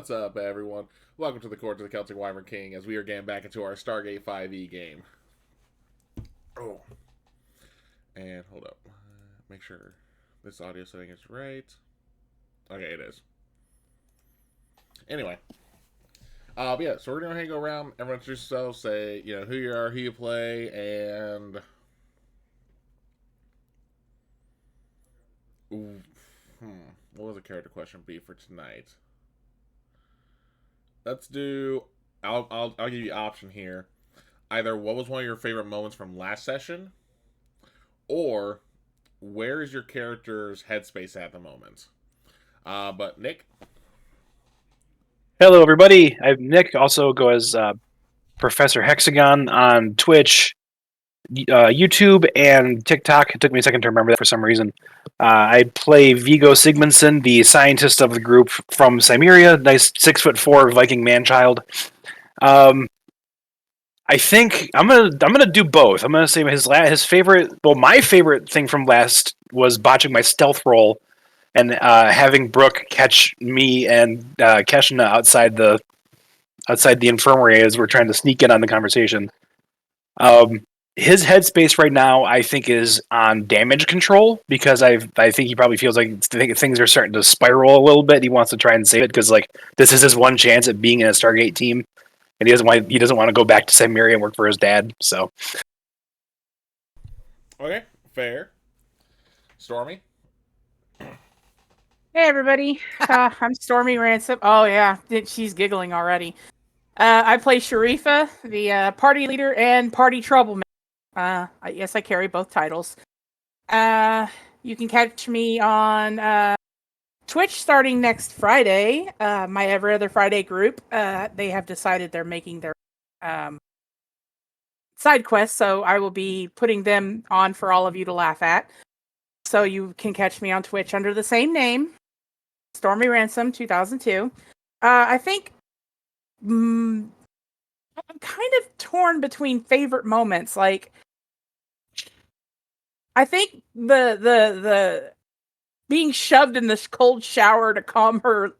What's up, everyone? Welcome to the Court of the Celtic Wyvern King as we are getting back into our Stargate 5e game. Oh. And hold up. Make sure this audio setting is right. Okay, it is. Anyway. Yeah, so we're going to go around, everyone introduce yourself, say, who you are, who you play, and... Ooh, what was the character question be for tonight? Let's do... I'll give you an option here. Either what was one of your favorite moments from last session, or where is your character's headspace at the moment? But Nick, Hello, everybody. I'm Nick. Also go as Professor Hexagon on Twitch, YouTube, and TikTok. It took me a second to remember that for some reason. I play Vigo Sigmundsson, the scientist of the group from Cymeria. Nice 6'4" Viking man-child. I think I'm gonna do both. I'm gonna say his favorite. Well, my favorite thing from last was botching my stealth roll and having Brooke catch me and Keshna outside the infirmary as we're trying to sneak in on the conversation. His headspace right now, I think, is on damage control because I think he probably feels like things are starting to spiral a little bit. He wants to try and save it because this is his one chance at being in a Stargate team, and he doesn't want to go back to Cymeria and work for his dad. So okay, fair. Stormy, Hey everybody, I'm Stormy Ransom. Oh yeah, she's giggling already. I play Sharifa, the party leader and party troublemaker. Yes, I carry both titles. You can catch me on Twitch starting next Friday. My Every Other Friday group. They have decided they're making their side quests, so I will be putting them on for all of you to laugh at. So you can catch me on Twitch under the same name. Stormy Ransom 2002. I think I'm kind of torn between favorite moments. Like, I think the being shoved in this cold shower to calm her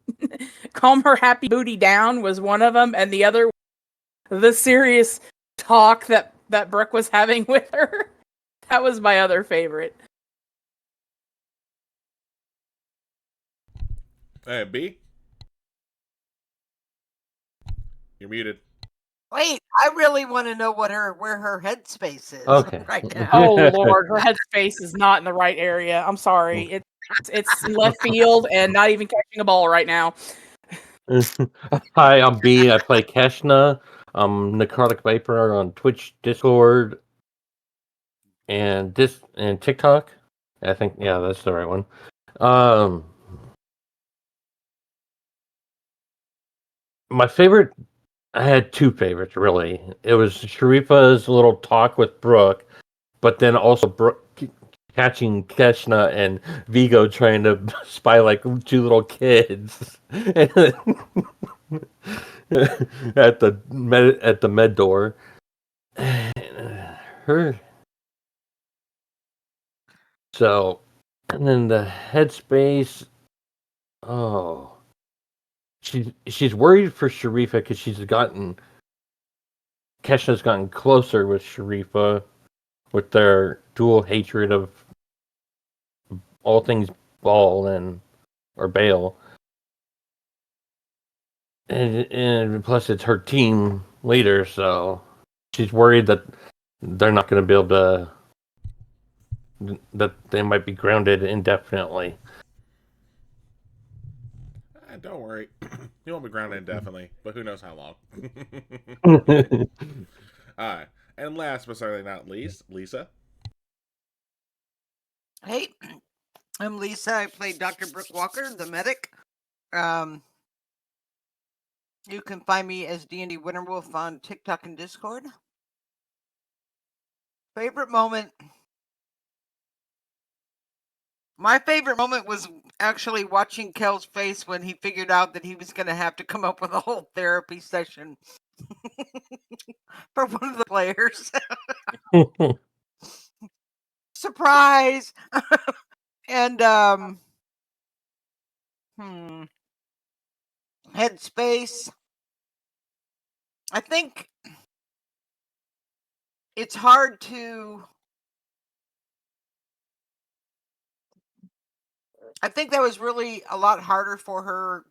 happy booty down was one of them, and the other, the serious talk that Brooke was having with her. That was my other favorite. hey B, you're muted. Wait, I really want to know where her headspace is right now. Oh Lord, her headspace is not in the right area. I'm sorry. It's in left field and not even catching a ball right now. Hi, I'm B. I play Keshna. I'm Necrotic Viper on Twitch, Discord, and TikTok. I think that's the right one. My favorite, I had two favorites really. It was Sharifa's little talk with Brooke, but then also Brooke catching Keshna and Vigo trying to spy like two little kids at the med door. Her. So, and then the headspace. Oh, she's worried for Sharifa because Keshna's gotten closer with Sharifa with their dual hatred of all things Ball or Bale. And plus it's her team leader, so she's worried that they're not going to be able to, that they might be grounded indefinitely. Don't worry, you won't be grounded indefinitely, but who knows how long. Alright, and last but certainly not least, Lisa. Hey, I'm Lisa. I play Dr. Brooke Walker, the medic. You can find me as D&D Winterwolf on TikTok and Discord. Favorite moment? My favorite moment was actually watching Kel's face when he figured out that he was going to have to come up with a whole therapy session for one of the players. Surprise! And headspace. I think it's hard to. I think that was really a lot harder for her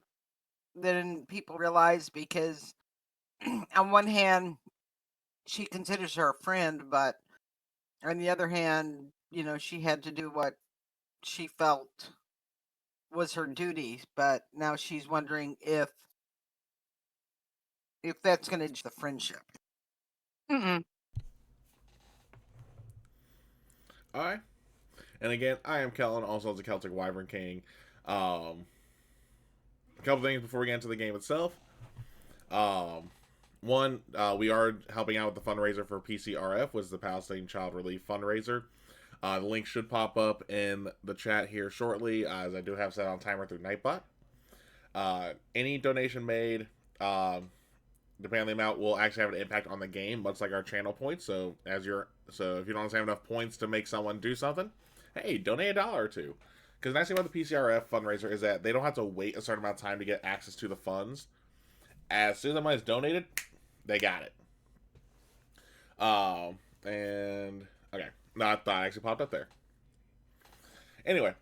than people realize because, on one hand, she considers her a friend, but on the other hand, she had to do what she felt was her duty. But now she's wondering if that's going to change the friendship. Mm-mm. All right. And again, I am Kellen, also the Celtic Wyvern King. A couple things before we get into the game itself. One, we are helping out with the fundraiser for PCRF, which is the Palestine Child Relief Fundraiser. The link should pop up in the chat here shortly, as I do have set on timer through Nightbot. Any donation made, depending on the amount, will actually have an impact on the game, much like our channel points. So if you don't have enough points to make someone do something, hey, donate $1 or $2. Because the nice thing about the PCRF fundraiser is that they don't have to wait a certain amount of time to get access to the funds. As soon as the money is donated, they got it. And okay, no, I thought it actually popped up there. Anyway,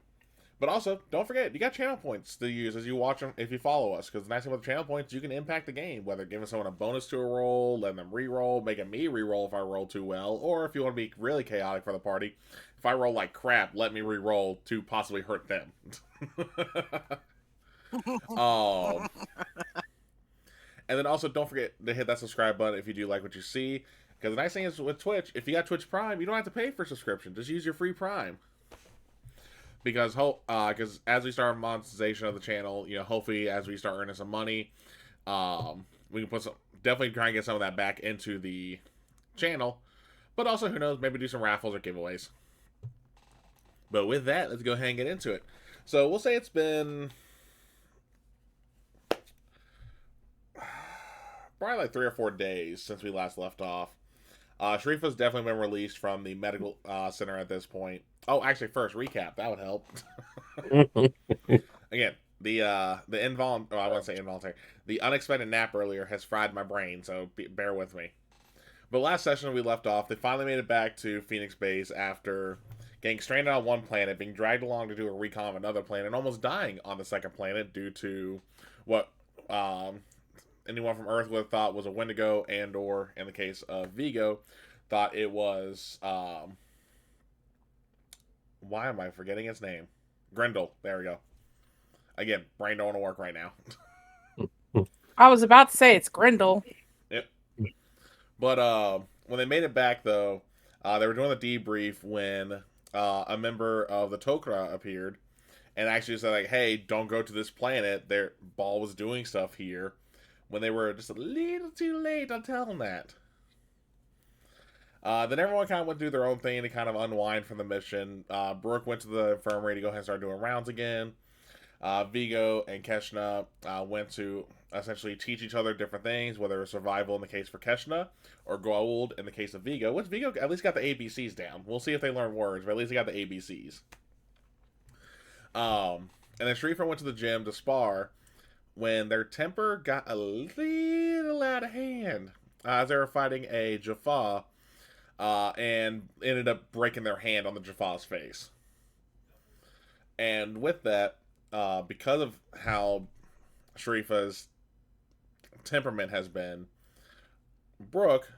but also don't forget you got channel points to use as you watch them if you follow us. Because the nice thing about the channel points, you can impact the game, whether giving someone a bonus to a roll, letting them re-roll, making me re-roll if I roll too well, or if you want to be really chaotic for the party, if I roll like crap, let me re-roll to possibly hurt them. And then also don't forget to hit that subscribe button if you do like what you see. Because the nice thing is with Twitch, if you got Twitch Prime, you don't have to pay for subscription. Just use your free Prime. Because as we start monetization of the channel, hopefully as we start earning some money, we can definitely try and get some of that back into the channel. But also, who knows, maybe do some raffles or giveaways. But with that, let's go ahead and get into it. So we'll say it's been probably like 3 or 4 days since we last left off. Sharifa's definitely been released from the medical center at this point. Oh, actually, first recap that would help. Again, the involuntary, I wouldn't say involuntary, the unexpected nap earlier has fried my brain, so bear with me. But last session we left off, they finally made it back to Phoenix Base after getting stranded on one planet, being dragged along to do a recon of another planet, and almost dying on the second planet due to what anyone from Earth would have thought was a Wendigo, and or, in the case of Vigo, thought it was, why am I forgetting its name? Grendel. There we go. Again, brain don't want to work right now. I was about to say it's Grendel. Yep. But when they made it back, though, they were doing the debrief when a member of the Tok'ra appeared and actually said, like, hey, don't go to this planet. Their Ball was doing stuff here. When they were just a little too late on telling that. Then everyone kind of went through their own thing to kind of unwind from the mission. Brooke went to the infirmary to go ahead and start doing rounds again. Vigo and Keshna went to essentially teach each other different things, whether it was survival in the case for Keshna, or Goa'uld in the case of Vigo, which Vigo at least got the ABCs down. We'll see if they learn words, but at least they got the ABCs. And then Sharifa went to the gym to spar, when their temper got a little out of hand as they were fighting a Jaffa and ended up breaking their hand on the Jaffa's face. And with that, because of how Sharifa's temperament has been, Brooke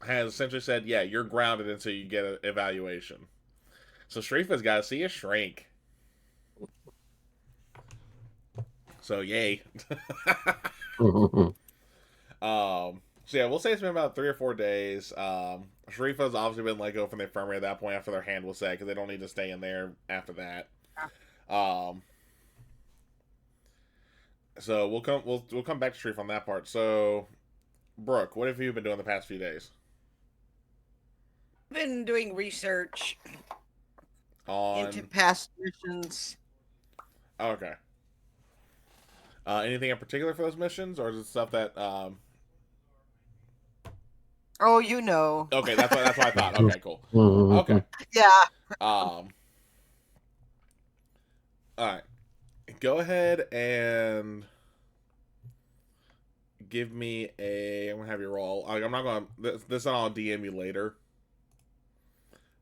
has essentially said, yeah, you're grounded until you get an evaluation. So Sharifa's got to see a shrink. So yay. So yeah, we'll say it's been about 3 or 4 days. Sharifa's obviously been let go from the infirmary at that point after their hand was set, because they don't need to stay in there after that. So we'll come back to Sharifa on that part. So, Brooke, what have you been doing the past few days? Been doing research On into past missions. Okay. Anything in particular for those missions, or is it stuff that? Oh, you know. Okay, that's what I thought. Okay, cool. Mhm. Okay. Yeah. All right. Go ahead and give me a. I'm gonna have you roll. I'm not gonna. This I'll DM you later.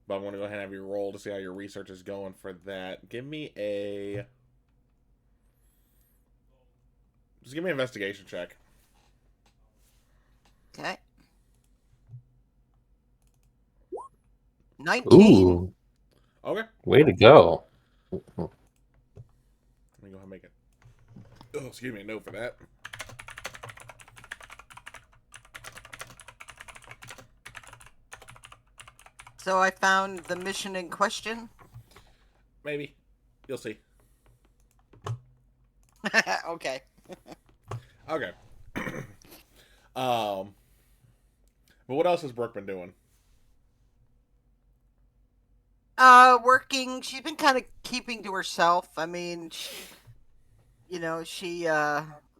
But I'm gonna go ahead and have you roll to see how your research is going for that. Give me a. Just give me an investigation check. Okay. 19. Ooh, Okay. way to go. Let me go ahead and make it. Oh, excuse me, a note for that. So I found the mission in question. Maybe. You'll see. Okay. Okay. But what else has Brooke been doing? Working. She's been kind of keeping to herself. I mean, she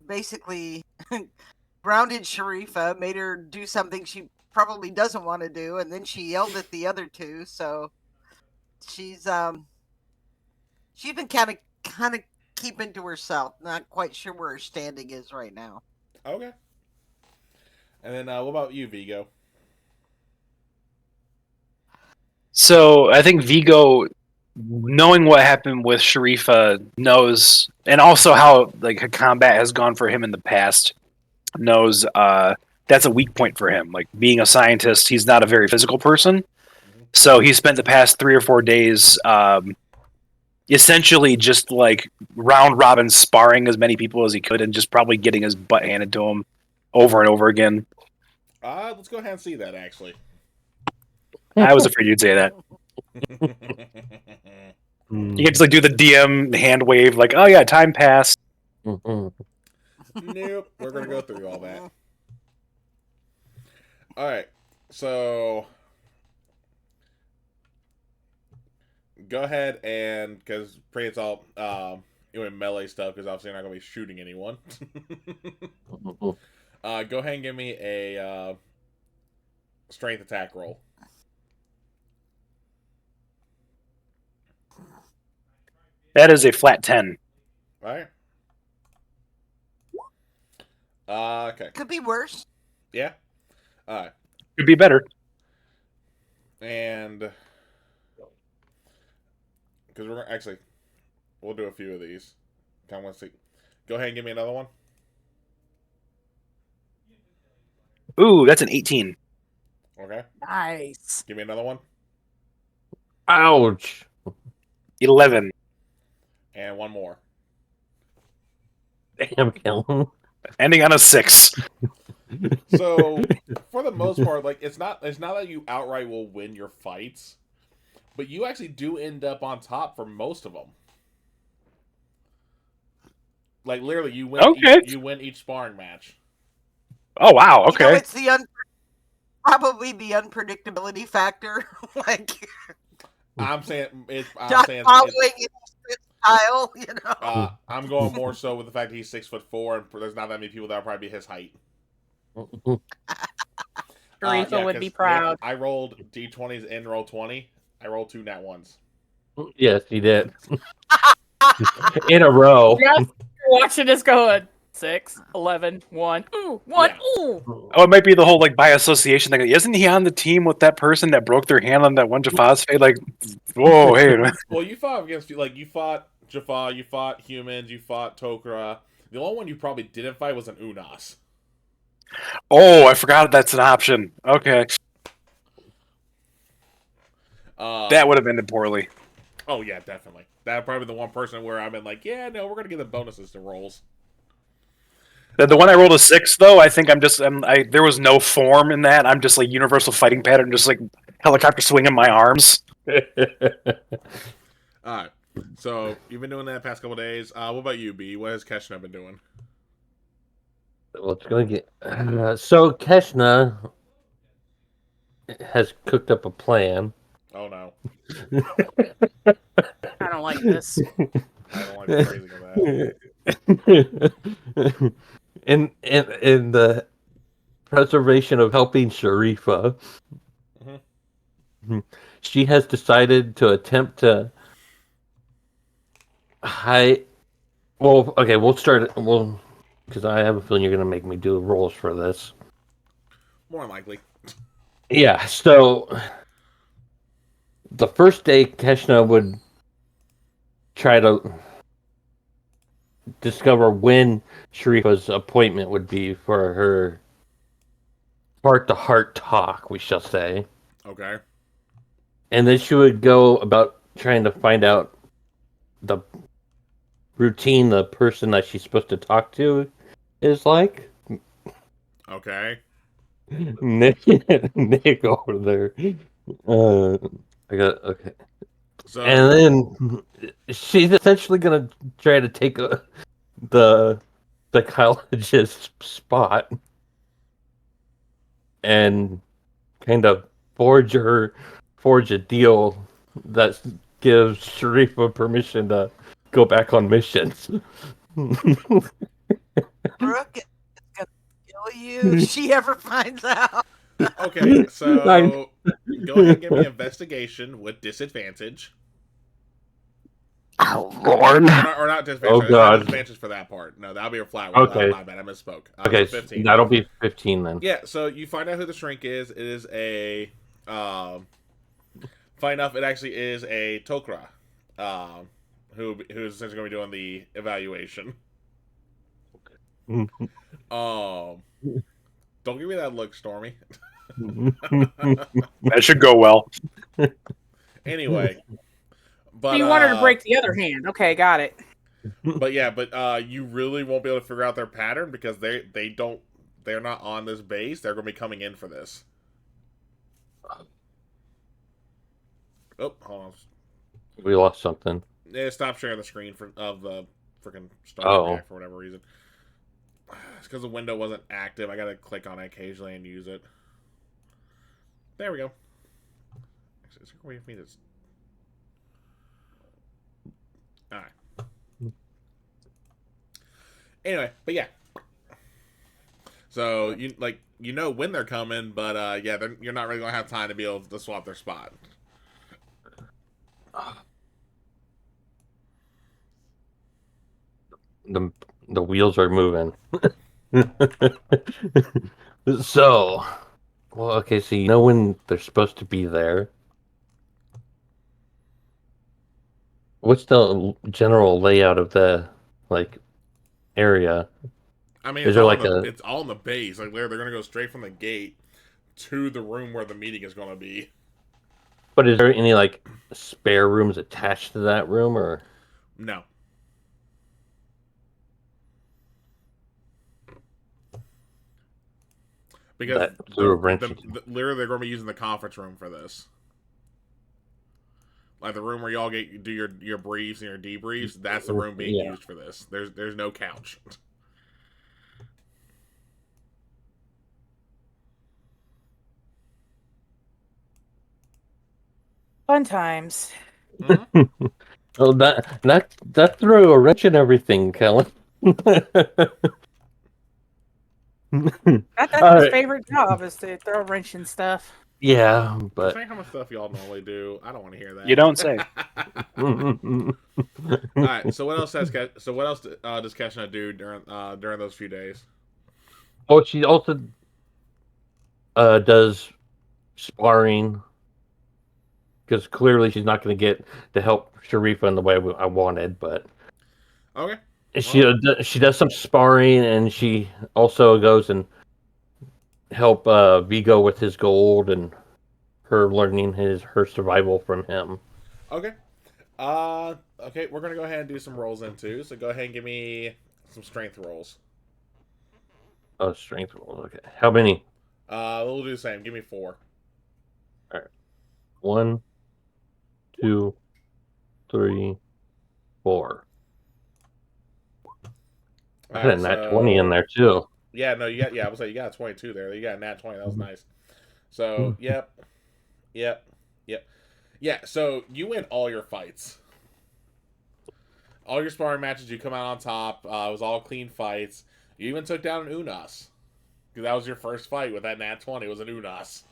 basically grounded Sharifa, made her do something she probably doesn't want to do, and then she yelled at the other two. So she's been kind of keeping to herself. Not quite sure where her standing is right now. Okay. And then what about you, Vigo? So I think Vigo, knowing what happened with Sharifa, knows, and also how like combat has gone for him in the past, knows that's a weak point for him. Like being a scientist, he's not a very physical person. So he spent the past 3 or 4 days essentially just like round robin sparring as many people as he could and just probably getting his butt handed to him over and over again. Let's go ahead and see that, actually. I was afraid you'd say that. You can just like do the DM hand wave, like, oh yeah, time passed. Nope, we're gonna go through all that. All right, so go ahead and because pray it's all doing melee stuff because obviously you're not gonna be shooting anyone. Go ahead and give me a strength attack roll. That is a flat 10. All right. Okay. Could be worse. Yeah. All right. Could be better. And because we're actually, we'll do a few of these. Kind of want to see. Go ahead and give me another one. Ooh, that's an 18. Okay. Nice. Give me another one. Ouch. 11. And one more. Damn, Kellen. Ending on a 6. So, for the most part, like it's not that you outright will win your fights, but you actually do end up on top for most of them. Like literally, you win. Okay. You win each sparring match. Oh wow, okay. It's the probably the unpredictability factor. Like I'm saying it's. not following his style. I'm going more so with the fact that he's 6'4" and there's not that many people that will probably be his height. Sharifa would be 'cause proud. I rolled D20s and roll 20. I rolled 2 nat ones. Yes, he did. In a row. Yes, you're watching us going 6, 11, 1. Ooh, 1. Yeah. Ooh. Oh, it might be the whole like by association thing. Isn't he on the team with that person that broke their hand on that one Jafa's face? Like, whoa, hey. Well, you fought against you fought Jaffa, you fought humans, you fought Tok'ra. The only one you probably didn't fight was an Unas. Oh, I forgot that's an option. Okay, that would have ended poorly. Oh yeah, definitely. That probably the one person where I've been like, yeah, no, we're gonna give the bonuses to rolls. The one I rolled a 6 though, I think there was no form in that. I'm just like universal fighting pattern, just like helicopter swinging my arms. All right. So you've been doing that past couple days. What about you, B? What has Keshna been doing? Well, it's going to get. So Keshna has cooked up a plan. Oh no, I don't like this. I don't like the phrasing of that. in the preservation of helping Sharifa, she has decided to attempt to hide. Well, okay, we'll start. because I have a feeling you're going to make me do rolls for this. More than likely. Yeah, so the first day, Keshna would try to discover when Sharifa's appointment would be for her heart-to-heart talk, we shall say. Okay. And then she would go about trying to find out the routine the person that she's supposed to talk to is like. Okay. Nick over there. I got okay. So And then she's essentially gonna try to take the psychologist's spot and kind of forge a deal that gives Sharifa permission to go back on missions. Brooke is gonna kill you if she ever finds out. okay, so go ahead and give me investigation with disadvantage. Oh Lord! Or not disadvantage. Oh Not God! disadvantage for that part. No, that'll be a flat roll. Okay. My bad. I misspoke. Okay, 15. that'll be 15 then. Yeah. So you find out who the shrink is. It is a. Funny enough, it actually is a Tok'ra, who is essentially going to be doing the evaluation. Don't give me that look, Stormy. That should go well. Anyway, but You want her to break the other hand. Okay, got it. But you really won't be able to figure out their pattern because they're not on this base. They're going to be coming in for this. Oh, hold on. We lost something. Yeah, stop sharing the screen of the freaking Star Pack for whatever reason. It's because the window wasn't active. I gotta click on it occasionally and use it. There we go. Actually, is there a way for me to... Alright. Anyway, but yeah. So, you know when they're coming, but you're not really gonna have time to be able to swap their spot. The wheels are moving. So, well, okay, so you know when they're supposed to be there? What's the general layout of the area? I mean, Is there it's all in the base. Like they're gonna go straight from the gate to the room where the meeting is gonna be. But is there any spare rooms attached to that room, or no? Because literally they're going to be using the conference room for this. Like the room where y'all do your briefs and your debriefs. That's the room being used for this. There's no couch. Fun times. Mm-hmm. Oh, that threw a wrench in everything, Kellen. That's his favorite job is to throw a wrench and stuff. Yeah, but how much stuff y'all normally do. I don't want to hear that. You don't say. All right. So what else does Keshna do during those few days? Oh, she also does sparring because clearly she's not going to get to help Sharifa in the way I wanted. But okay, she does some sparring, and she also goes and help Vigo with his gold and her learning her survival from him. Okay. Okay, we're gonna go ahead and do some rolls in too. So go ahead and give me some strength rolls. Oh, strength rolls. Okay, how many? We'll do the same. Give me 4. All right. 1, 2, 3, 4. I had a nat 20 in there too. Yeah, no, you got. Yeah, I was like, you got a 22 there. You got a nat 20. That was nice. So, yep. Yeah. So you win all your fights, all your sparring matches. You come out on top. It was all clean fights. You even took down an Unas, because that was your first fight with that nat 20. Was an Unas.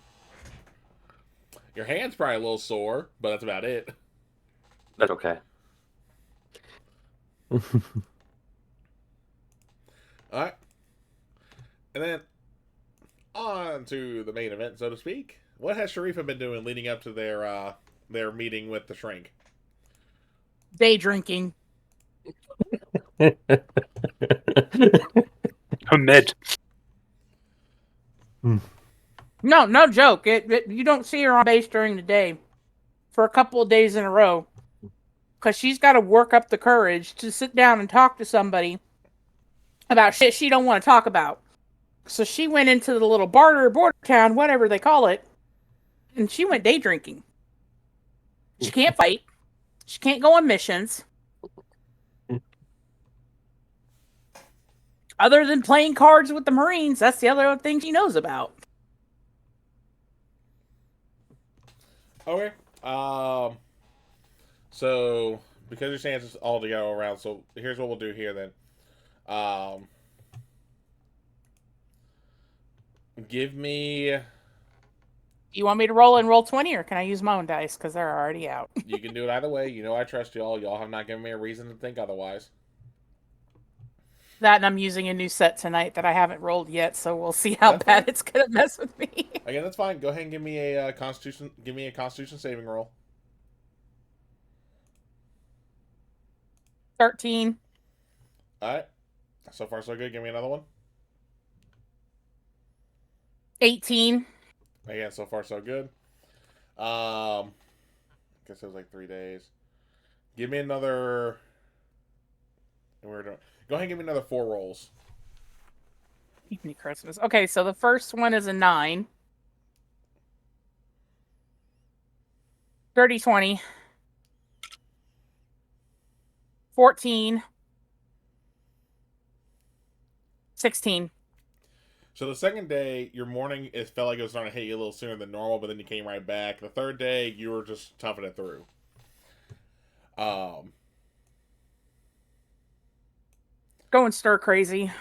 Your hand's probably a little sore, but that's about it. That's okay. All right. And then on to the main event, so to speak. What has Sharifa been doing leading up to their meeting with the Shrink? Day drinking. Commit. No, no joke. You don't see her on base during the day for a couple of days in a row because she's got to work up the courage to sit down and talk to somebody about shit she don't want to talk about. So she went into the little border town, whatever they call it, and she went day drinking. She can't fight. She can't go on missions. Other than playing cards with the Marines, that's the other thing she knows about. Okay. So because your stance is all to go around, so here's what we'll do here then. Give me. You want me to roll 20, or can I use my own dice because they're already out? You can do it either way. You know I trust y'all. Y'all have not given me a reason to think otherwise. That, and I'm using a new set tonight that I haven't rolled yet, so we'll see how That's bad fine. it's gonna mess with me. Again, that's fine. Go ahead and give me a Constitution. Give me a Constitution saving roll. 13. All right. So far, so good. Give me another one. 18. Again, so far, so good. Guess it was like 3 days. Give me another. Go ahead and give me another 4 rolls. Evening Christmas. Okay, so the first one is a 9. 30, 20. 14. 16. So the second day, your morning, it felt like it was starting to hit you a little sooner than normal, but then you came right back. The third day, you were just toughing it through. Going stir crazy.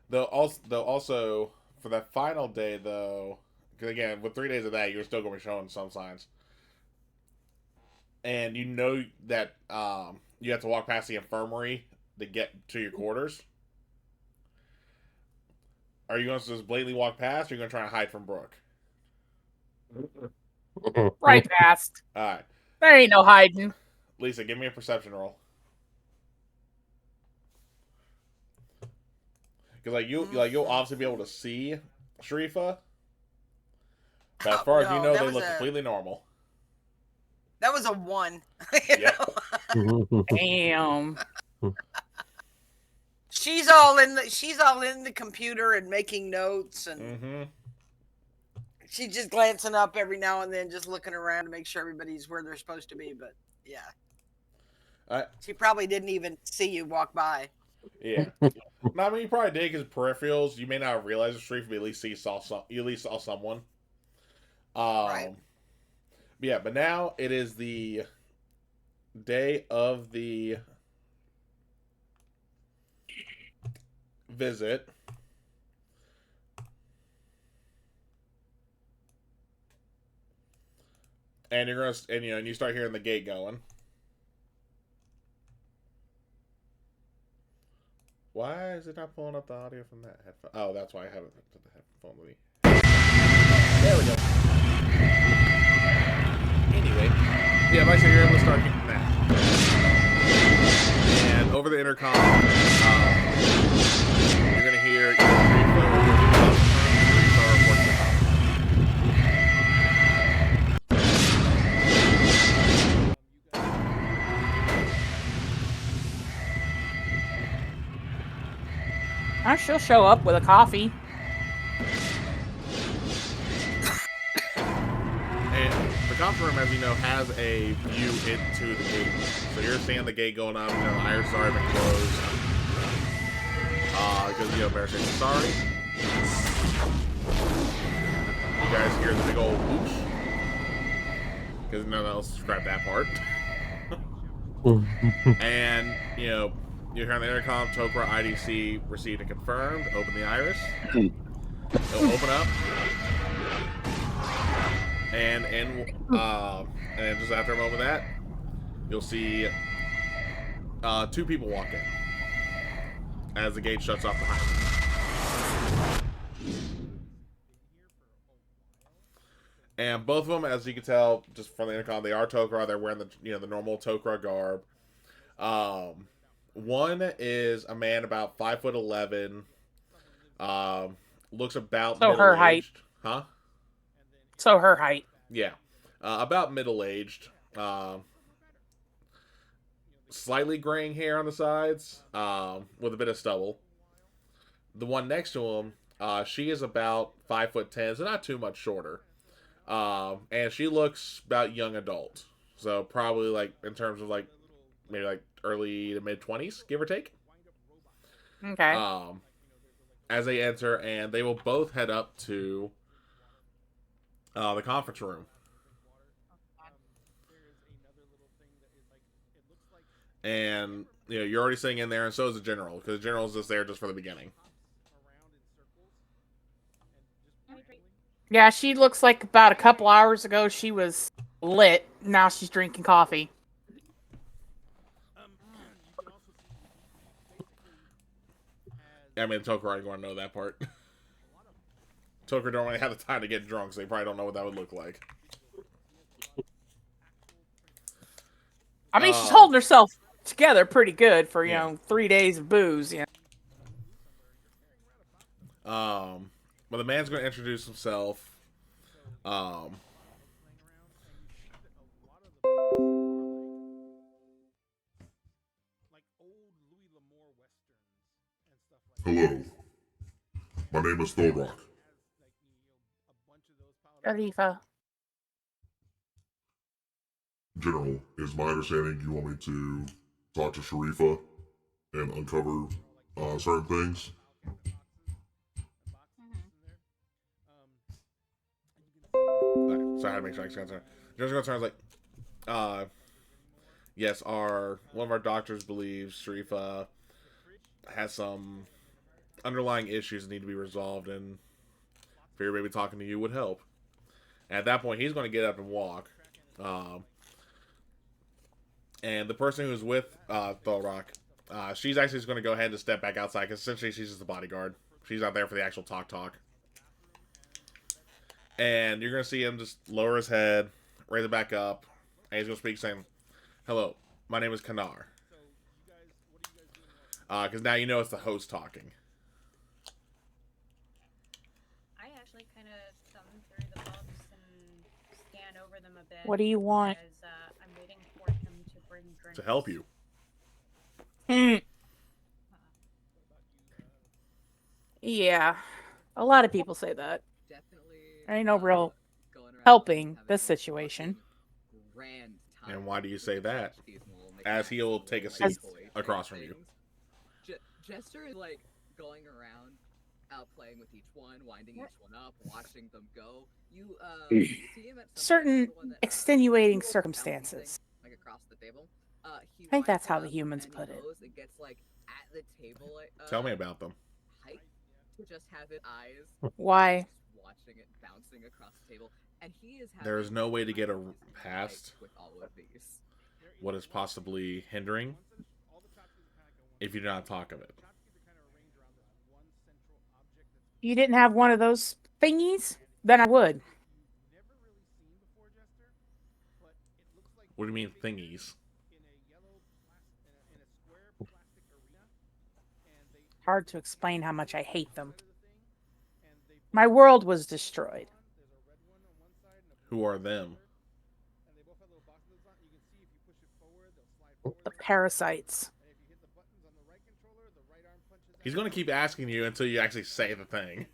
Though also for that final day though, because again with 3 days of that, you're still going to be showing some signs, and you know that you have to walk past the infirmary to get to your quarters. Are you going to just blatantly walk past, or are you going to try and hide from Brooke? Right past. All right, There ain't no hiding. Lisa, give me a perception roll. Because you'll obviously be able to see Sharifa, but as far as you No, know, that they was look a- completely normal. That was a 1. You Yep. know? Damn. She's all in the computer and making notes, and Mm-hmm. she's just glancing up every now and then, just looking around to make sure everybody's where they're supposed to be. But yeah, she probably didn't even see you walk by. Yeah. No, I mean, you probably did because peripherals. You may not have realized the streak, but at least you saw someone. Right. Yeah, but now it is the day of the visit. And you start hearing the gate going. Why is it not pulling up the audio from that headphone? Oh, that's why I haven't put the headphone with me. There we go. Anyway, yeah, like I said, you're able to start hearing that. And over the intercom, you're gonna hear She'll show up with a coffee. And the conference room, as you know, has a view into the gate. So you're seeing the gate going up. The iron's already been closed. Because Bear saying sorry. You guys hear the big old whoosh. Because no one else scrapped that part. And you're hearing the intercom. Tok'ra IDC received and confirmed. Open the iris. It'll open up. And just after a moment of that, you'll see 2 people walk in. as the gate shuts off behind them. And both of them, as you can tell, just from the intercom, they are Tok'ra. They're wearing the normal Tok'ra garb. One is a man about 5'11". Looks about So her height. middle-aged. Huh? So her height. Yeah. About middle-aged. Slightly graying hair on the sides, with a bit of stubble. The one next to him, she is about 5'10", so not too much shorter. And she looks about young adult. So probably like in terms of like maybe like early to mid 20s, give or take. Okay. As they enter, and they will both head up to the conference room. And you're already sitting in there, and so is the general, because the general is just there just for the beginning. Yeah, she looks like about a couple hours ago she was lit. Now she's drinking coffee. I mean, Tok'ra ain't going to know that part. Tok'ra don't really have the time to get drunk, so they probably don't know what that would look like. I mean, she's holding herself together pretty good for, 3 days of booze, But the man's going to introduce himself. Hello. My name is Thorok. Sharifa. General, is my understanding you want me to talk to Sharifa and uncover certain things? Sorry, I had to make sure I can answer. General's going to turn like, yes, one of our doctors believes Sharifa has some underlying issues that need to be resolved, and figure maybe talking to you would help. And at that point, he's going to get up and walk. And the person who's with Thorok, she's actually just going to go ahead and step back outside, because essentially she's just the bodyguard. She's not there for the actual talk. And you're going to see him just lower his head, raise it back up, and he's going to speak saying, "Hello, my name is Kanar." Because now you know it's the host talking. I actually kind of thumb through the books and scan over them a bit. What do you want? Because I'm waiting for him to bring drinks. To help you. Yeah. A lot of people say that. Definitely. There ain't no real going around helping having this a situation. grand time And why do you say that? These will make As nice he'll take a little seat toy across from you. things. Jester is like going around, out playing with each one, winding each one up, watching them go. You see him at some Certain point, the one that, extenuating balancing, circumstances. like across the table. He I think that's winds how the up humans and he put it. goes and gets like at the table. Tell me about them. Height to just have his eyes Why? just watching it bouncing across the table, and he is. There is no way to get past with all of these. what is possibly hindering if you do not talk of it. You didn't have one of those thingies? Then I would. What do you mean thingies? Hard to explain how much I hate them. My world was destroyed. Who are them? The parasites. He's going to keep asking you until you actually say the thing.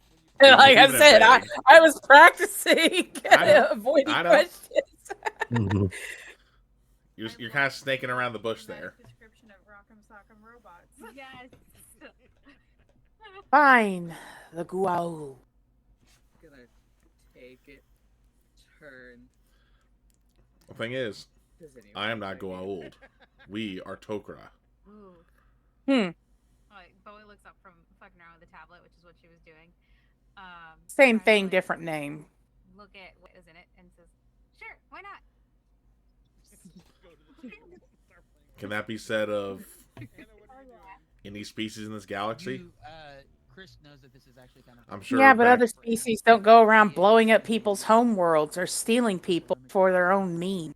Like I Even if said, vague. I was practicing I know. avoiding I know. questions. Mhm. You're kind of snaking around the bush there. Description of Rock'em Sock'em Robots. Yes. Fine. The Guau. Gonna take it. Turn. The thing is, Does anyone I am not have any- Goa'uld. We are Tok'ra. Ooh. Hmm. Like, Bowie looks up from fucking around with the tablet, which is what she was doing. Same trying to, thing, like, different name. Look at what is in it and says, "Sure, why not?" Can that be said of any species in this galaxy. Chris knows that this is actually kind of. I'm sure. Yeah, but back- other species don't go around blowing up people's home worlds or stealing people for their own means.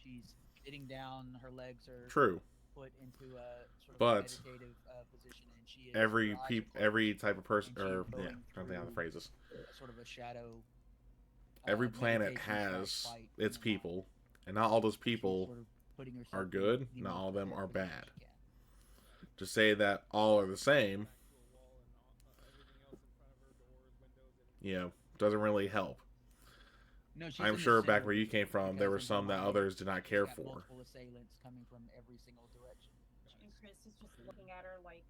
She's sitting down, her legs are True. put into a sort of But meditative position, and she is every type of person, and she's or yeah, going trying to think how the phrases. sort of a shadow. Every planet meditation has slash fight its in the people, and not all those She's people sort of putting herself are in good. the Not most all of them are position bad. she can. To say that all are the same, doesn't really help. No, she's I'm in the sure back center where you came from, there were because in her some that mind, others did not she's care got for. multiple assailants coming from every single direction. And Chris is just looking at her like,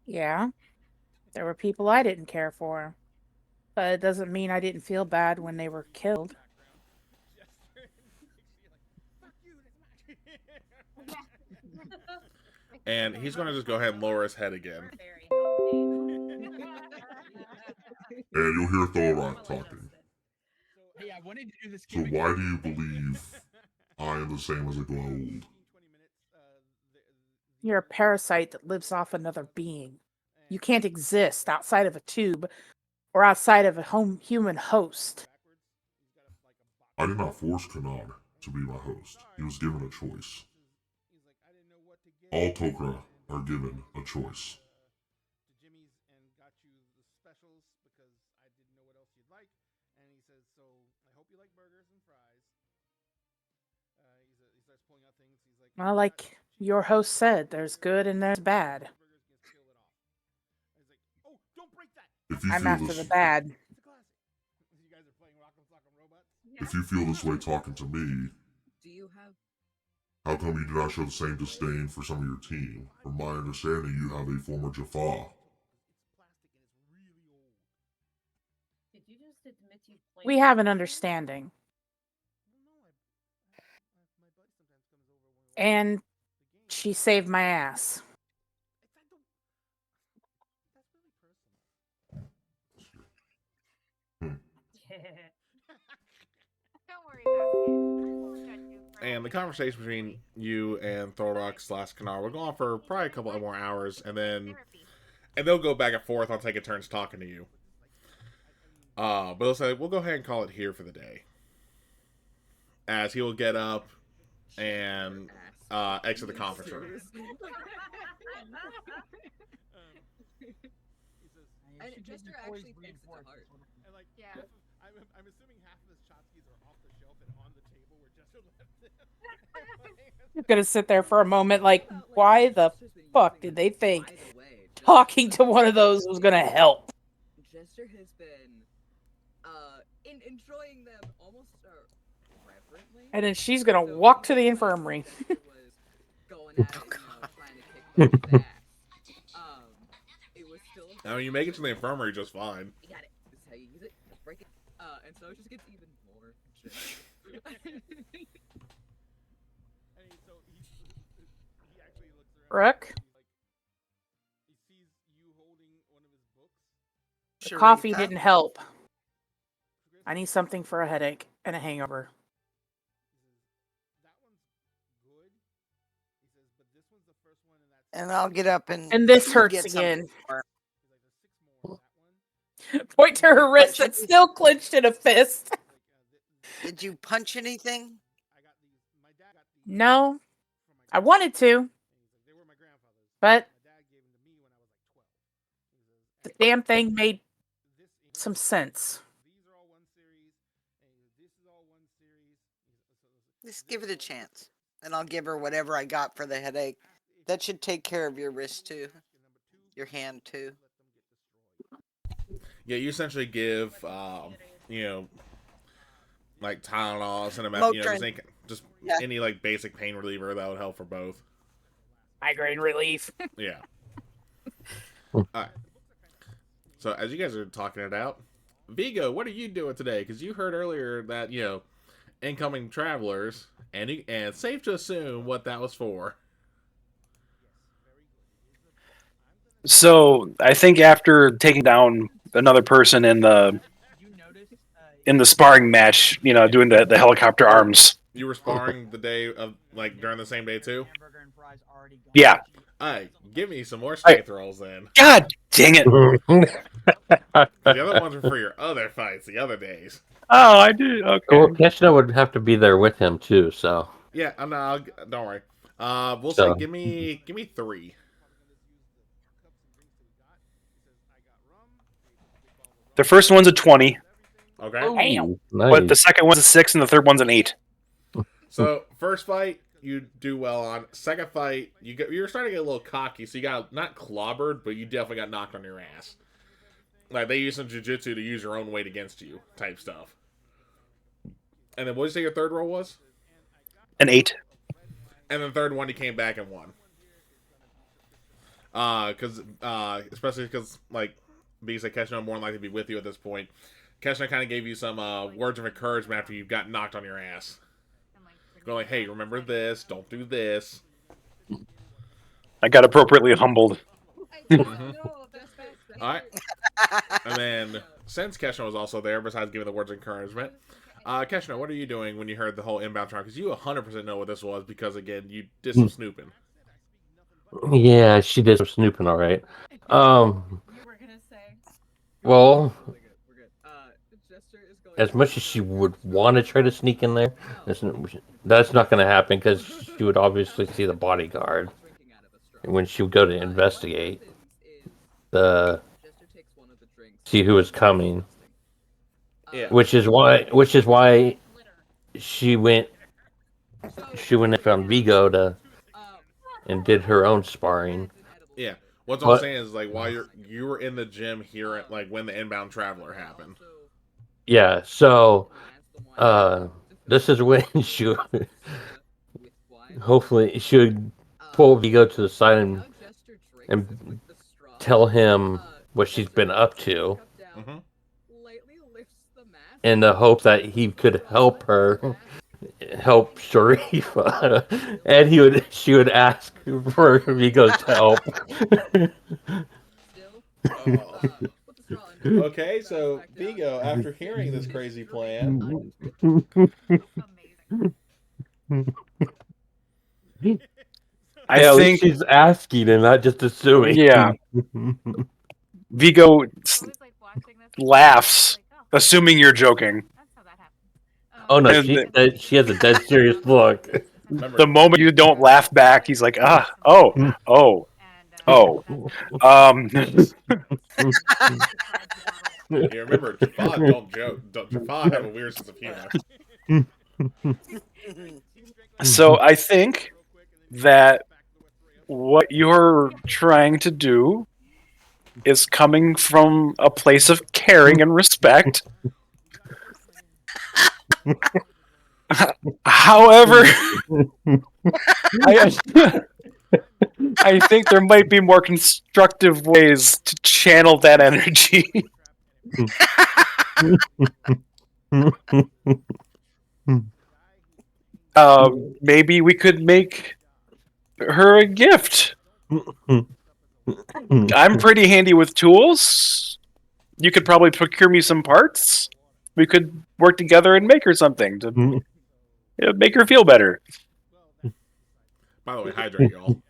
Yeah, there were people I didn't care for. But it doesn't mean I didn't feel bad when they were killed. And he's going to just go ahead and lower his head again. we're very healthy. And you'll hear Thorok talking. Hey, I wanted to do this. So why do you believe I am the same as a gold? You're a parasite that lives off another being. You can't exist outside of a tube or outside of a human host. I did not force Kanad to be my host. He was given a choice. All Tok'ra are given a choice. Well, like your host said, there's good and there's bad. If you I'm feel after this, the bad. if you feel this way talking to me, Do you have? how come you do not show the same disdain for some of your team? From my understanding, you have a former Jaffa. Did you just admit you played? We have an understanding. And she saved my ass. Don't worry about it. I won't judge you for And the conversation between you and Thorok / Kanar will go on for probably a couple of more hours, and they'll go back and forth. I'll take a turns talking to you. But they'll say, we'll go ahead and call it here for the day. As he will get up and exit the conference room. And Jester actually takes it to heart. Yeah. I'm assuming half of his tchotchkes are off the shelf and on the table where Jester left it. I'm gonna sit there for a moment like, why the fuck did they think talking to one of those was gonna help? Jester has been enjoying them almost reverently. And then she's gonna walk to the infirmary. Going at it, trying to kick butt fast. It was still. Now you make it to the infirmary just fine. You got it. This is how you use it. Break it. And so it just gets even more. Brooke? The coffee Sharita? didn't help. I need something for a headache and a hangover. And I'll get up and this hurts get something again. for her. Point to her wrist that's still clenched in a fist. Did you punch anything? No, I wanted to, but the damn thing made some sense. Just give it a chance. And I'll give her whatever I got for the headache. That should take care of your wrist too. Your hand too. Yeah, you essentially give, like Tylenol, Motrin. just Yeah. any like basic pain reliever that would help for both. Migraine relief. Yeah. Alright. So as you guys are talking it out, Vigo, what are you doing today? Because you heard earlier that, incoming travelers, and safe to assume what that was for. So I think after taking down another person in the sparring match, doing the helicopter arms. You were sparring the day of, during the same day too? Yeah. Alright, give me some more strength rolls then. God dang it! The other ones were for your other fights, the other days. Oh, I did. Okay. Well, Keshna would have to be there with him too. So Yeah, don't worry. We'll So- say give me 3. The first one's a 20, Okay. nice. but the second one's a 6, and the third one's an 8. So first fight you do well on. Second fight you're starting to get a little cocky, so you got not clobbered, but you definitely got knocked on your ass. Like they use some jujitsu to use your own weight against you, type stuff. And then what did you say your third roll was? An 8. And then the third one, you came back and won. Especially because, like, being said, Keshna more than likely to be with you at this point. Keshna kind of gave you some words of encouragement after you got knocked on your ass. Going like, hey, remember this, don't do this. I got appropriately humbled. Alright. And then, since Keshna was also there, besides giving the words of encouragement, Keshna, what are you doing when you heard the whole inbound trial? Because you 100% know what this was, because, again, you did some snooping. Yeah, she did some snooping, all right. You were gonna say. Well, We're good. Jester is going. as much as she would want to try to sneak in there, that's not going to happen because she would obviously see the bodyguard Drinking out of a straw. when she would go to investigate, Jester takes one of the drinks. see who was coming. Yeah. Which is why she went and found Vigo and did her own sparring. Yeah. What I'm saying is, like, while you were in the gym here, like, when the inbound traveler happened. Yeah, so this is when she hopefully she would pull Vigo to the side and tell him what she's been up to, Mm-hmm. in the hope that he could help her, help Sharifa, and she would ask for Vigo's help. Okay, so Vigo, after hearing this crazy plan, I Yeah, at think, least she's asking and not just assuming. yeah, Vigo I was like watching this. laughs, Like, oh, assuming you're joking. that's how that happened. Oh no, And she has a dead serious look. remember, The moment you don't laugh back, he's like, And, you remember, Jafar don't joke. Jafar have a weird sense of humor. So I think that what you're trying to do is coming from a place of caring and respect. However, I think there might be more constructive ways to channel that energy. Maybe we could make her a gift. I'm pretty handy with tools. You could probably procure me some parts. We could work together and make her something to make her feel better. By the way, hydrate, y'all.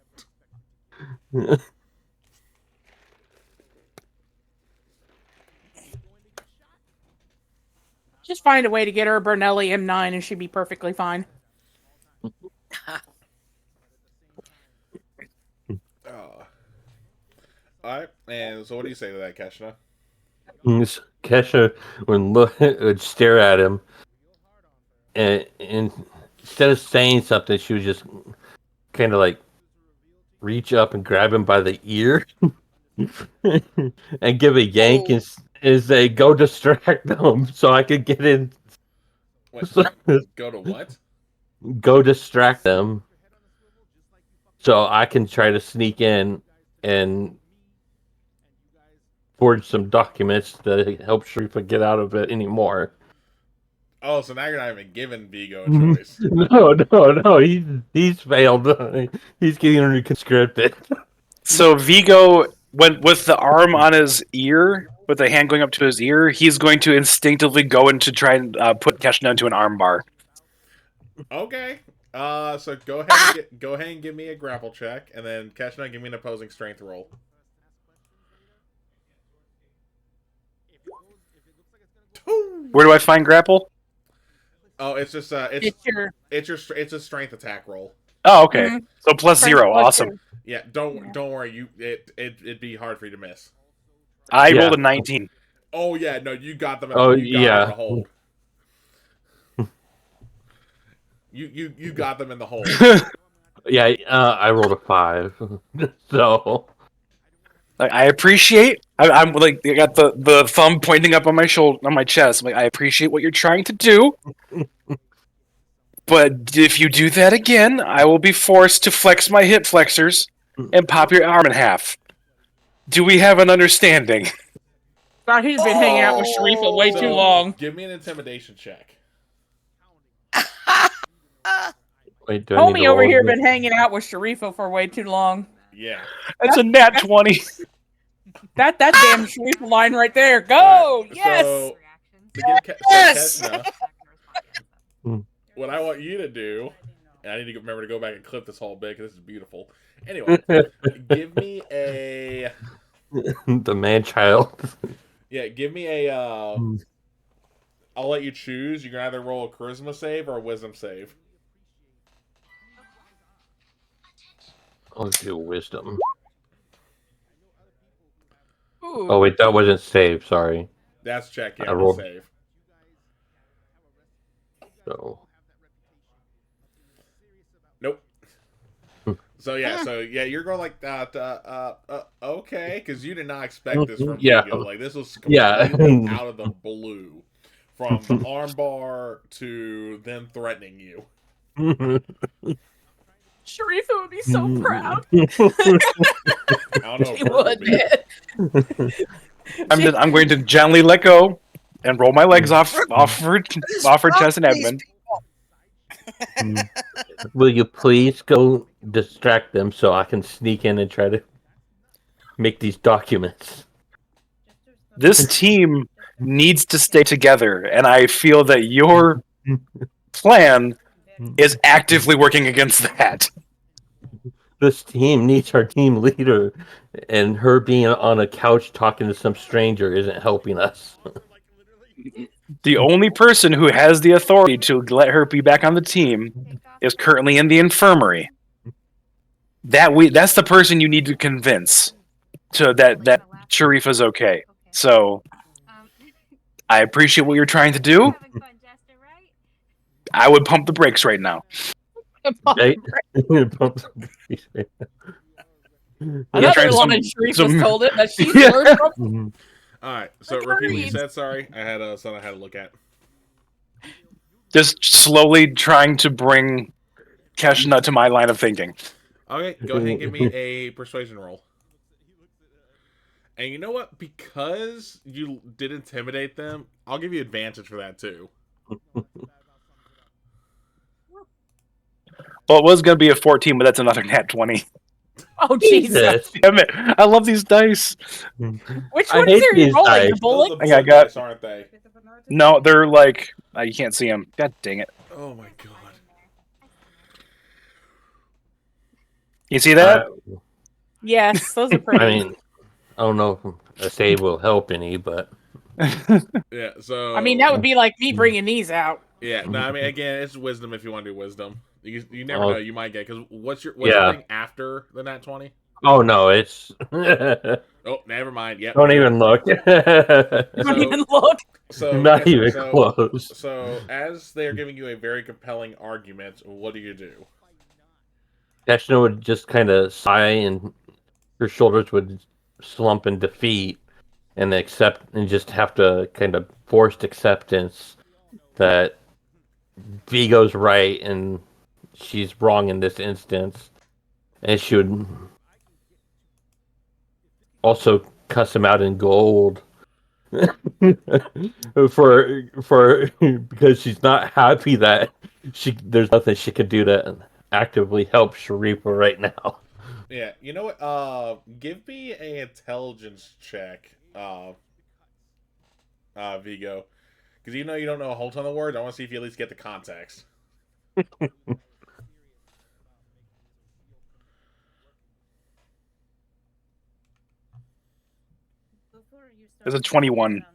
Just find a way to get her a Bernelli M9 and she'd be perfectly fine. Alright, and so what do you say to that, Keshna? Kesha would stare at him, and instead of saying something, she would just kind of like reach up and grab him by the ear and give a yank and say, "Go distract them, so I could get in." Wait, go to what? Go distract them, so I can try to sneak in and forge some documents to help Sharifa get out of it anymore. Oh, so now you're not even giving Vigo a choice. No. He's failed. He's getting conscripted. So Vigo went with the arm on his ear, with the hand going up to his ear. He's going to instinctively go in to try and put Keshna into an arm bar. Okay. So go ahead and give me a grapple check, and then Keshna, give me an opposing strength roll. Where do I find grapple? Oh, it's just it's a strength attack roll. Oh, okay. Mhm. So plus Strength 0. plus Awesome. 2. Yeah, don't worry. It'd be hard for you to miss. I Yeah. rolled a 19. Oh yeah, no, you got them. Oh, You got them in yeah. the hold. You got them in the hold. Yeah, I rolled a 5. So Like, I appreciate. I'm like, I got the thumb pointing up on my shoulder, on my chest. I'm like, I appreciate what you're trying to do, but if you do that again, I will be forced to flex my hip flexors and pop your arm in half. Do we have an understanding? Thought he's been hanging out with Sharifa way too So, long. Give me an intimidation check. wait, do I need Homie to over roll here this? been hanging out with Sharifa for way too long. Yeah. That's a nat 20. That damn Sharifa line right there. Go! Yes! So, to give Yes! Keshna, what I want you to do, and I need to remember to go back and clip this whole bit because this is beautiful. Anyway, give me a The man child. give me a. I'll let you choose. You can either roll a charisma save or a wisdom save. I'll do wisdom. Ooh. Oh wait, that wasn't save. Sorry. That's check. Yeah, I rolled- save. So Nope. So you're going like that. Okay, because you did not expect this from Yeah. Vigo. Like this was Yeah. completely out of the blue, from the armbar to them threatening you. Sharifa would be so proud. I don't know. She would, man. I'm going to gently let go and roll my legs off her chest and abdomen. will you please go distract them so I can sneak in and try to make these documents? This team needs to stay together, and I feel that your plan is actively working against that. This team needs our team leader, and her being on a couch talking to some stranger isn't helping us. The only person who has the authority to let her be back on the team is currently in the infirmary. That's the person you need to convince so that Sharifa's okay. So I appreciate what you're trying to do. I would pump the brakes right now. Right? Another line Sharifa's told it that she's learned from. All right. So Look at her repeat what you reads. said. Sorry, I had something I had to look at. Just slowly trying to bring Keshna to my line of thinking. Okay, go ahead and give me a persuasion roll. And you know what? Because you did intimidate them, I'll give you advantage for that too. Well, it was going to be a 14, but that's another nat 20. Oh, Jesus. Damn it. I love these dice. Which I ones hate are you these rolling? dice. The bullet? Those are I think I bullet got- dice, aren't they? No, they're like... you can't see them. God dang it. Oh my god. You see that? Yes, those are pretty. I mean, I don't know if a save will help any, but Yeah. So I mean, that would be like me bringing these out. Yeah. No, I mean, again, it's wisdom if you want to do wisdom. You never Oh. know. You might get because what's your Yeah. thing after the nat 20? oh no, it's don't Oh, never mind. Yep. even look. Don't even look. So Not even so, close. So as they are giving you a very compelling argument, what do you do? Dashna would just kind of sigh, and her shoulders would slump in defeat, and accept, and just have to kind of forced acceptance that Vigo's right and she's wrong in this instance, and she would also cuss him out in gold for because she's not happy that there's nothing she could do to actively help Sharifa right now. Yeah. You know what? Give me an intelligence check, Vigo, because even though you don't know a whole ton of words, I want to see if you at least get the context. It's a 21.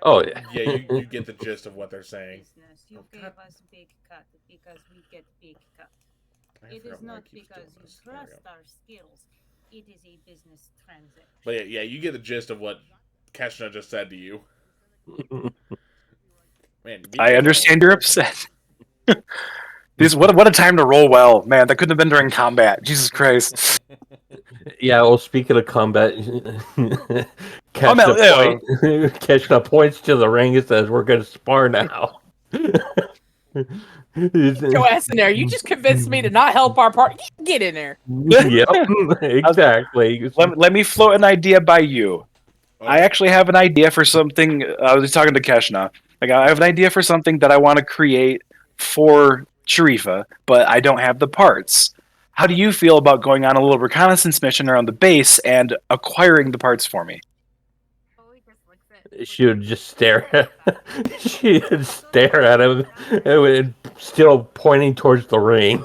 Oh, yeah. Yeah, you get the gist of what they're saying. You Oh, gave God. us big cut because we get big cut. I It forgot is why I not keep because doing you this. There we trust go. our skills. It is a business transaction. But yeah, you get the gist of what Keshna just said to you. Man, I understand you're upset. What a time to roll well, man. That couldn't have been during combat. Jesus Christ. Yeah, well, speaking of combat, Oh, Keshna, no, Keshna points to the ring and says, "We're going to spar now." Your ass in there. You just convinced me to not help our party. Get in there. Yep, exactly. Let me float an idea by you. I actually have an idea for something. I was talking to Keshna. Like, I have an idea for something that I want to create for Sharifa, but I don't have the parts. How do you feel about going on a little reconnaissance mission around the base and acquiring the parts for me? She would just stare at she would stare at him and still pointing towards the ring.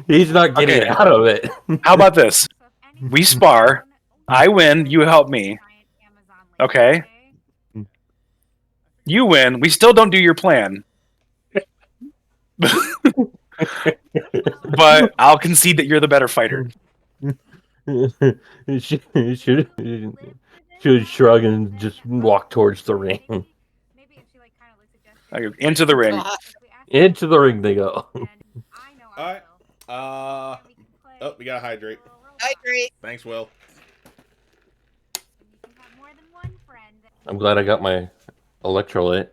He's not getting Okay. out of it. How about this? We spar. I win. You help me. Okay. You win. We still don't do your plan. But I'll concede that you're the better fighter. she would shrug and just walk towards the ring. Okay, into the ring. Into the ring they go. Alright. Oh, we gotta hydrate. Hydrate. Thanks, Will. I'm glad I got my electrolyte.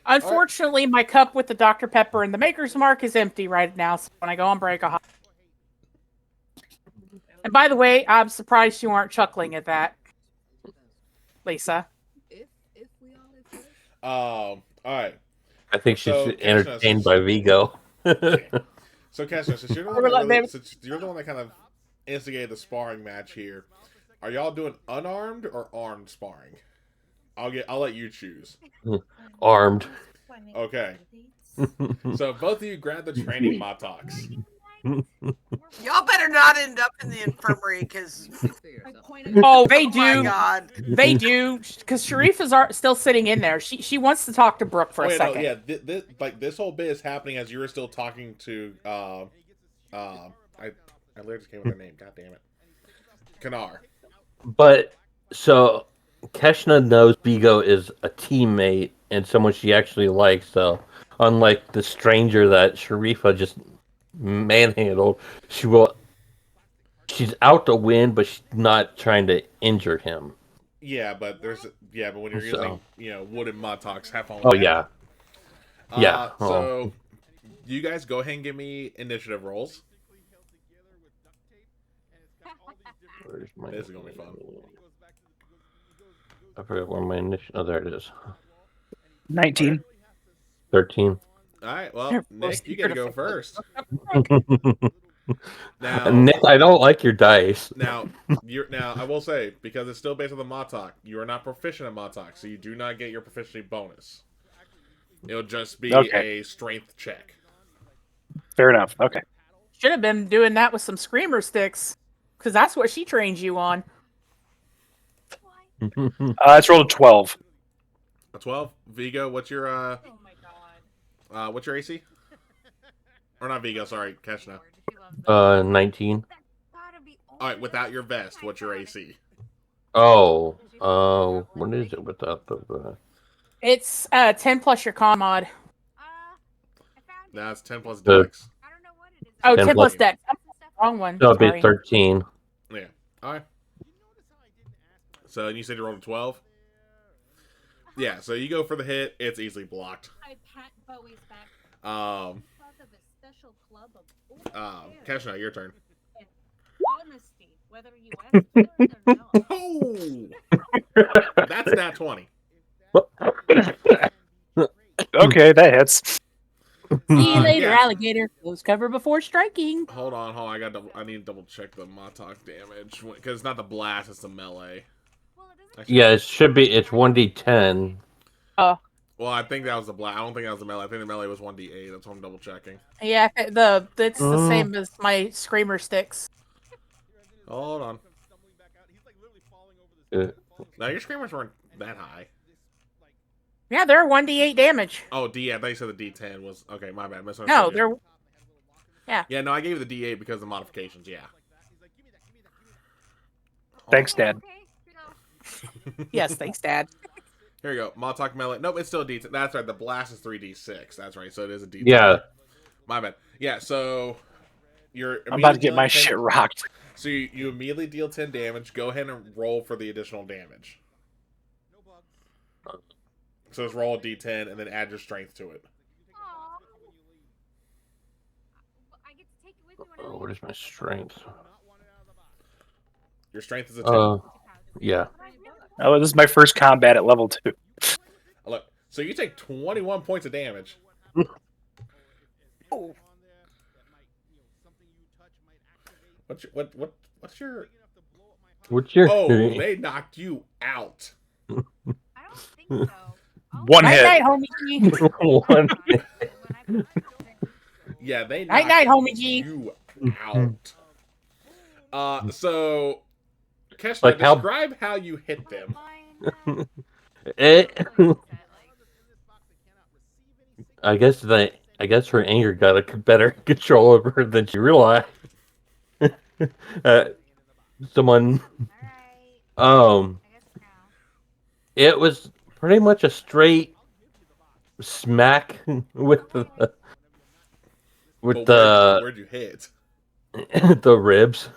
Unfortunately, my cup with the Dr. Pepper and the Maker's Mark is empty right now, so when I go on break, I'll... And by the way, I'm surprised you aren't chuckling at that, Lisa. Alright. I think she's So, Keshna, entertained by Vigo. So, Keshna, since you're the one since you're the one that kind of instigated the sparring match here, are y'all doing unarmed or armed sparring? I'll let you choose. Armed. Okay. So both of you grab the training Motox. Y'all better not end up in the infirmary because. Oh, they Oh do. my God. They do, because Sharifa's still sitting in there. She wants to talk to Brooke for a second. No, yeah, this whole bit is happening as you were still talking to I literally just came with her name. God damn it, Kanar. But so Keshna knows Vigo is a teammate and someone she actually likes. So unlike the stranger that Sharifa just manhandled, she's out to win, but she's not trying to injure him. Yeah, but when you're using wooden Motox, have fun with Oh that. yeah. So you guys go ahead and give me initiative rolls. This is gonna be fun. I forgot where my initiative. Oh, there it is. 19. 13. All right, well, Nick, you gotta go first. Now, Nick, I don't like your dice. Now, I will say, because it's still based on the Motok, you are not proficient at Motok, so you do not get your proficiency bonus. It'll just be a strength check. Fair enough. Okay. Should have been doing that with some screamer sticks, because that's what she trains you on. It's rolled a 12. A 12? Vigo, what's your what's your AC? Or not Vigo, sorry, Keshna. 19. Alright, without your vest, what's your AC? Oh, what is it without the? It's 10 plus your con mod. That's 10 plus The- dex. Oh, 10 10 plus plus- dex. Wrong one. No, it'd be Sorry. 13. Yeah. Alright. So you said you rolled a 12? Yeah, so you go for the hit, it's easily blocked. I pat Bowie's back. Keshna, your turn. Honesty, whether you ask for it or not. Oh! That's nat 20. Okay, that hits. See you later, yeah. alligator. Close cover before striking. Hold on. I need to double check the Motok damage because it's not the blast; it's the melee. Yeah, it should be. It's 1d10. Oh. Well, I think that was the blast. I don't think that was the melee. I think the melee was 1d8. That's what I'm double checking. Yeah, it's the same as my screamer sticks. Hold on. No, your screamers weren't that high. Yeah, they're 1d8 damage. Oh, D. I thought you said the D10 was okay. My bad. No, You. they're. Yeah. Yeah, no, I gave you the D8 because of the modifications. Yeah. Thanks, Dad. Okay, here we go. Yes, thanks, Dad. Here we go. Montauk Melee. Nope, it's still a D10. That's right. The blast is 3d6. That's right. So it is a D10. Yeah. My bad. Yeah. So you're. I'm about to get immediately my dealing 10 shit rocked. So you immediately deal 10 damage. Go ahead and roll for the additional damage. So just roll a D10 and then add your strength to it. Aw. I get to take it with me when I Oh, leave. what is my strength? Your strength is a 10. Yeah. Oh, this is my first combat at level 2. Look, so you take 21 points of damage. Oh. What's your? What's your? Oh, they knocked you out. I don't think so. One Night hit. night, homie G. One. Yeah, they Night knocked night, homie G. you out. So, Keshna, Like how- describe how you hit them. It, I guess her anger got a better control over her than she realized. Someone, it was pretty much a straight smack with the But where'd you hit? the ribs.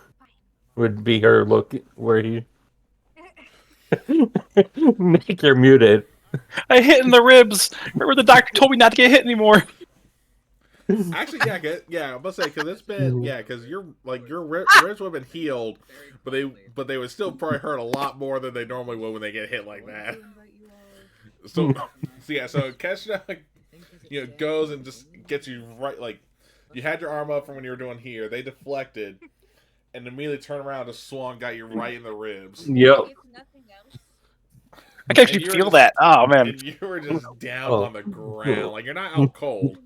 Would be her look where he Nick, you're muted. I hit in the ribs. Remember the doctor told me not to get hit anymore. Actually, yeah, I'm gonna say because it's been because your ribs would have been healed, but they would still probably hurt a lot more than they normally would when they get hit like that. So Keshna, goes and just gets you right. Like you had your arm up from when you were doing here. They deflected, and immediately turned around and swung, got you right in the ribs. Yep. If nothing else, I can actually And you were feel just- that. Oh man. And you were just down Oh. on the ground, like you're not out cold,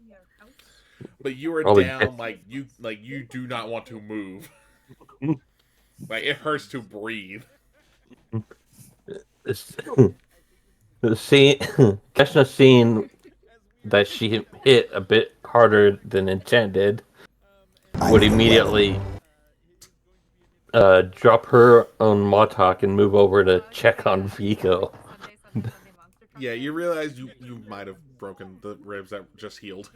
but you were Probably down dead. like you do not want to move. Like it hurts to breathe. Keshna seeing that she hit a bit harder than intended would immediately drop her own Montauk and move over to check on Vigo. Sunday monster truck. Yeah, you realize you might have broken the ribs that just healed.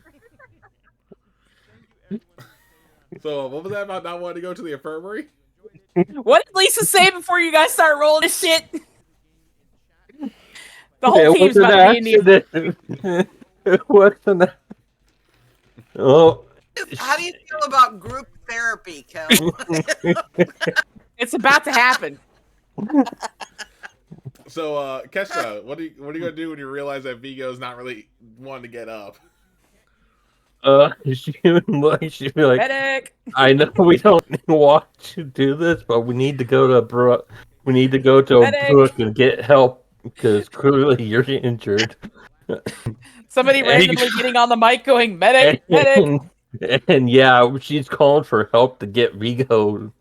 So what was that about not wanting to go to the infirmary? What did Lisa say before you guys start rolling this shit? The whole team's about to be in the. It wasn't that. Oh, How do you feel about group therapy, Kel? It's about to happen. So Kesha, what are you gonna do when you realize that Vigo's not really wanting to get up? she'd be like, Medic. I know we don't want to do this, but we need to go to Brooke. We need to go to Medic. Brooke and get help because clearly you're injured. Somebody randomly getting on the mic going, medic, medic. And yeah, she's calling for help to get Vigo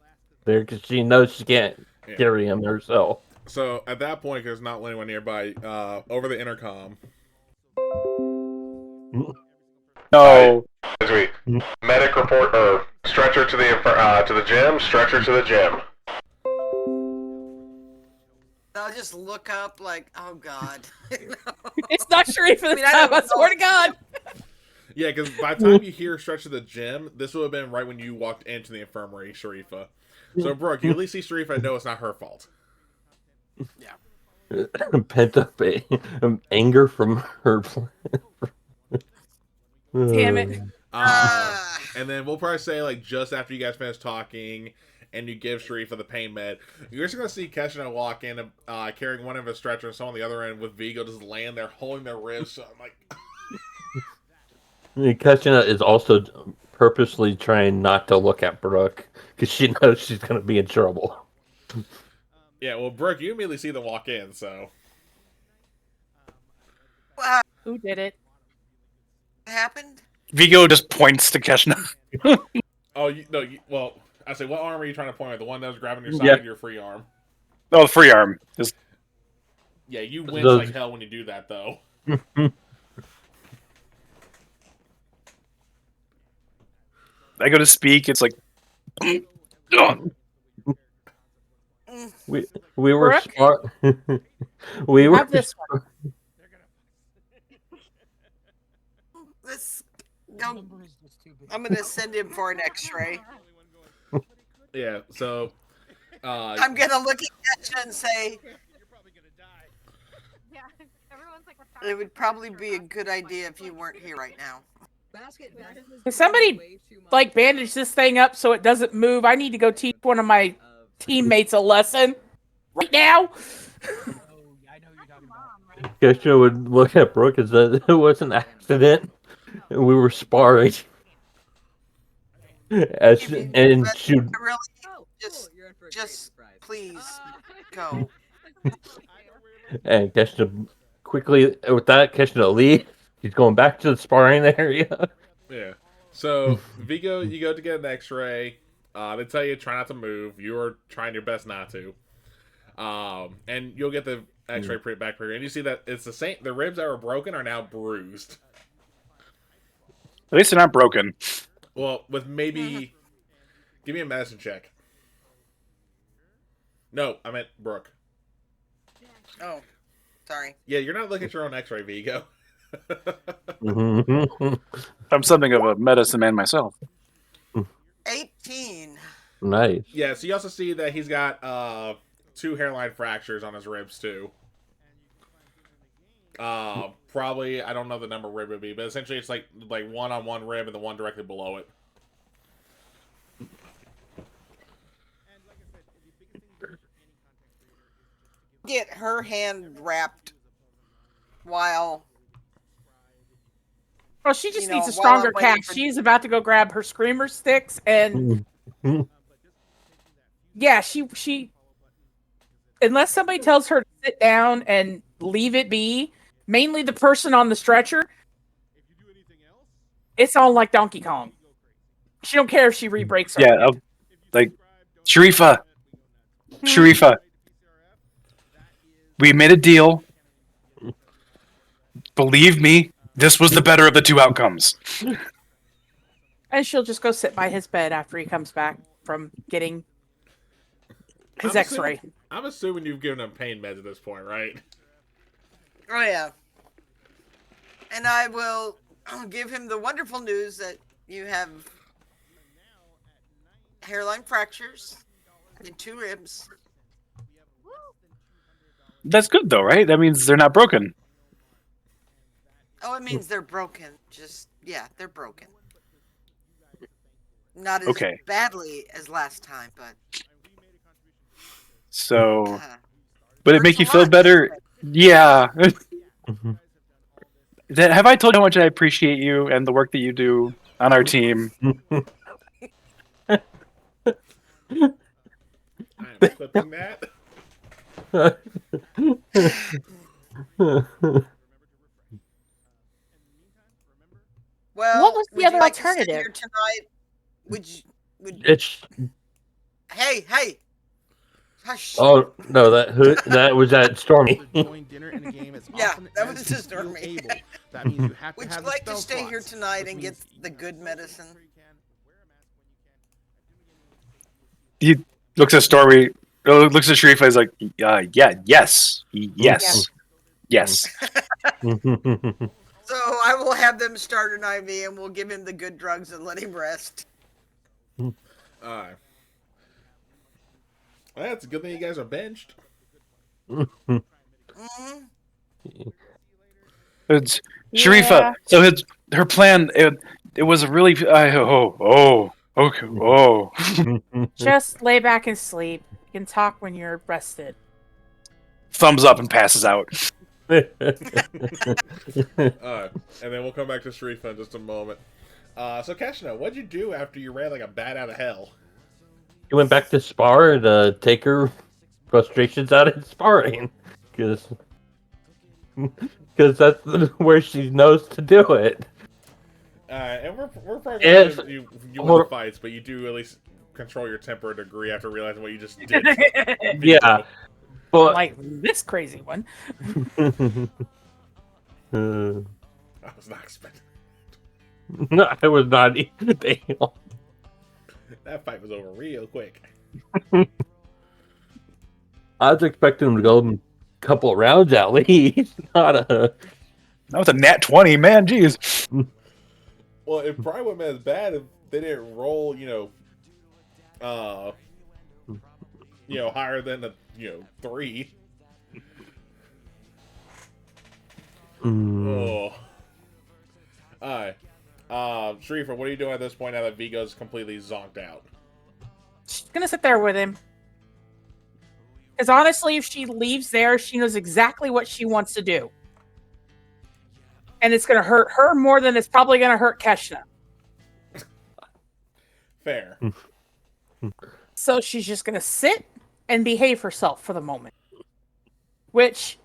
there because she knows she can't carry him herself. So at that point, there's not anyone nearby. Over the intercom, No. medic report or stretcher to the gym. Stretcher to the gym. I'll just look up like, oh god. It's not Sharif this I mean, I time, don't I swear to know. God. Yeah, because by the time you hear stretch to the gym, this would have been right when you walked into the infirmary, Sharifa. So Brooke, you at least see Sharifa and know it's not her fault. Pent up anger from her. Damn it. And then we'll probably say, like, just after you guys finish talking and you give Sharifa the pain med, you're just going to see Keshna walk in carrying one of his stretcher and someone on the other end with Vigo just laying there holding their ribs. So I'm like... Keshna is also purposely trying not to look at Brooke because she knows she's going to be in trouble. Yeah, well, Brooke, you immediately see them walk in, so... What Who did it? happened? Vigo just points to Keshna. Oh, well, I say, what arm are you trying to point at? The one that was grabbing your side Yeah. or your free arm? Oh, free arm. Just Yeah, you wince Those- like hell when you do that, though. I go to speak. It's like. Mm. we were Brooke? smart. we were Have this one. Let's go. Number is just too big. I'm gonna send him for an X-ray. Yeah, so. I'm gonna look at Kesha and say Yeah, everyone's like, it would probably be a good idea if you weren't here right now. Basket is Can somebody, way too much Like, bandage this thing up so it doesn't move. I need to go teach one of my of- teammates a lesson right now. Oh, yeah, I know who you're talking about. mom, right? Kesha would look at Brooke and said it was an accident. And we were sparring. As If you- and but she I really, Oh, Just- cool, you're in for a just great surprise. please go. and Kesha quickly with that Kesha leave. He's going back to the sparring area. Yeah. So, Vigo, you go to get an X-ray. They tell you try not to move. You're trying your best not to. And you'll get the X-ray print back for you, and you see that it's the same. The ribs that were broken are now bruised. At least they're not broken. Well, with maybe, give me a medicine check. No, I meant Brooke. Oh, sorry. Yeah, you're not looking at your own X-ray, Vigo. I'm something of a medicine man myself. 18. Nice. Yeah, so you also see that he's got 2 hairline fractures on his ribs too. Probably I don't know the number rib would be, but essentially it's like one on one rib and the one directly below it. Get her hand wrapped while Well, she just You needs know, a while I'm stronger waiting calf. for- She's about to go grab her screamer sticks and yeah, she unless somebody tells her to sit down and leave it be, mainly the person on the stretcher, it's all like Donkey Kong. She don't care if she re-breaks her. Yeah, like Sharifa. Sharifa. We made a deal. Believe me, this was the better of the two outcomes. And she'll just go sit by his bed after he comes back from getting his I'm X-ray. I'm assuming you've given him pain meds at this point, right? Oh yeah. And I will give him the wonderful news that you have hairline fractures in 2 ribs. That's good though, right? That means they're not broken. Oh, it means they're broken. Just yeah, they're broken. Not as Okay. badly as last time, but So, would it make you hurts a feel lot, better? doesn't Yeah. Have I told you how much I appreciate you and the work that you do on our team? I'm clipping that. Well, What was the would you other like to sit alternative? here tonight? Would It's hey hush. oh no, that was at Stormy. Join dinner in a game as Yeah, often that as was you just feel Stormy. able. That means you have to Would have you the like to spell stay here slots, tonight which and get means the good medicine? He looks at Stormy, looks at Sharifa, he's like, yeah, yes, yes, yes. So I will have them start an IV and we'll give him the good drugs and let him rest. Alright. Well, that's a good thing you guys are benched. hmm It's Sharifa. Yeah. So her plan, it was a really, okay, Just lay back and sleep. You can talk when you're rested. thumbs up and passes out. Alright. And then we'll come back to Sharifa in just a moment. So Keshna, what'd you do after you ran like a bat out of hell? He went back to spar to take her frustrations out in sparring, because that's where she knows to do it. And we're probably Yes. gonna you Hold win the on. fights, but you do at least control your temper to a degree after realizing what you just did. Yeah, But Like this crazy one. I was not expecting. I was not even damn. That fight was over real quick. I was expecting him to go a couple of rounds at least, not a. That was a nat 20, man. Jeez. Well, it probably wouldn't have been as bad if they didn't roll, higher than 3. Oh. Alright. Sharifa, what are you doing at this point now that Vigo's completely zonked out? She's gonna sit there with him. Because honestly, if she leaves there, she knows exactly what she wants to do. And it's gonna hurt her more than it's probably gonna hurt Keshna. Fair. So she's just gonna sit and behave herself for the moment. Which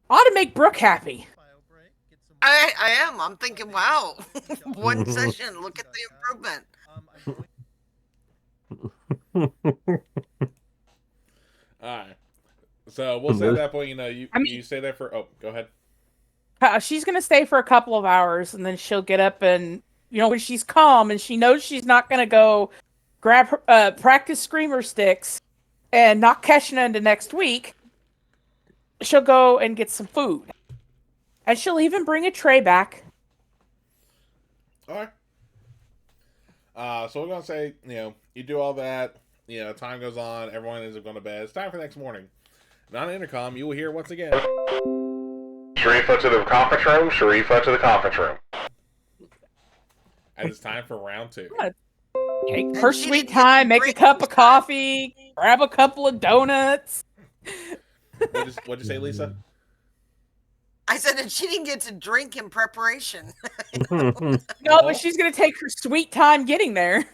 ought to make Brooke happy. I am. I'm thinking, wow, one session. Look at the improvement. Alright. So we'll say at that point, you stay there for. Oh, go ahead. She's gonna stay for a couple of hours, and then she'll get up and when she's calm and she knows she's not gonna go grab her, practice screamer sticks and knock Keshna into next week. She'll go and get some food, and she'll even bring a tray back. Alright. So we're gonna say, you do all that. Time goes on. Everyone ends up going to bed. It's time for the next morning. And on the intercom, you will hear once again. Sharifa to the conference room. Sharifa to the conference room. And it's time for round 2. Take her sweet time, make a cup of coffee, grab a couple of donuts. What'd you say, Lisa? I said that she didn't get to drink in preparation. No, but she's gonna take her sweet time getting there.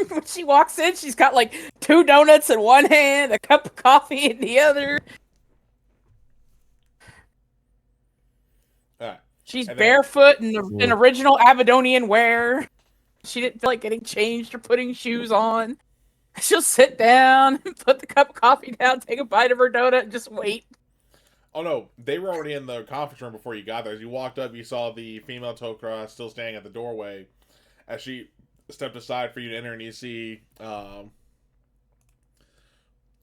When she walks in, she's got like 2 donuts in one hand, a cup of coffee in the other. All right. She's barefoot in original Aberdonian wear. She didn't feel like getting changed or putting shoes on. She'll sit down, put the cup of coffee down, take a bite of her donut, and just wait. Oh no, they were already in the conference room before you got there. As you walked up, you saw the female Tok'ra still standing at the doorway. As she stepped aside for you to enter, and you see,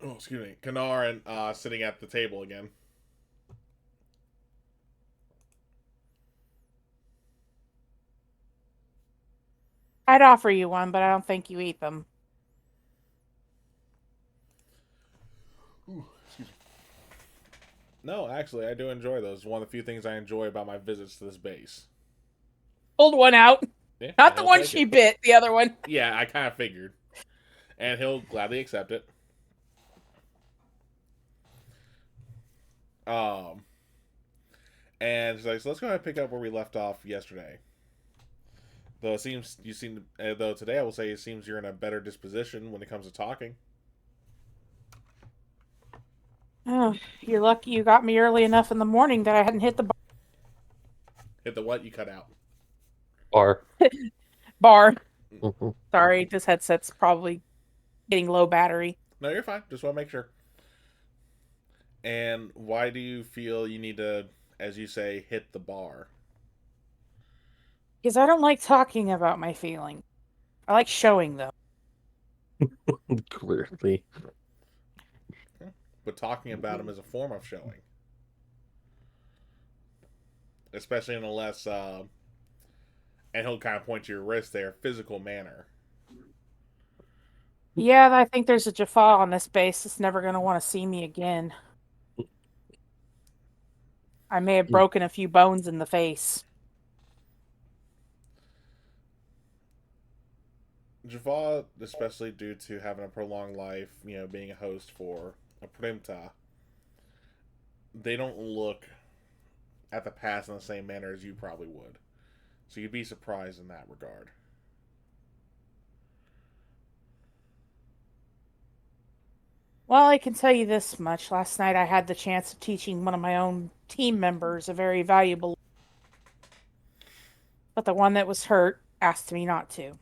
Kanar and sitting at the table again. I'd offer you one, but I don't think you eat them. Ooh, excuse me. No, actually, I do enjoy those. One of the few things I enjoy about my visits to this base. Pulled one out. Yeah, Not the one she bit, the other one. Yeah, I kind of figured. And he'll gladly accept it. And she's like, so let's go ahead and pick up where we left off yesterday. Though though today I will say it seems you're in a better disposition when it comes to talking. Oh, you're lucky you got me early enough in the morning that I hadn't hit the bar. Hit the what? You cut out. Bar. Sorry, this headset's probably getting low battery. No, you're fine. Just want to make sure. And why do you feel you need to, as you say, hit the bar? Because I don't like talking about my feelings. I like showing them. Clearly. But talking about them is a form of showing. Especially in a less, and he'll kind of point to your wrist there, physical manner. Yeah, I think there's a Jaffa on this base that's never going to want to see me again. I may have broken a few bones in the face. Jaffa, especially due to having a prolonged life, being a host for a Primta, they don't look at the past in the same manner as you probably would. So you'd be surprised in that regard. Well, I can tell you this much. Last night I had the chance of teaching one of my own team members a very valuable... But the one that was hurt asked me not to.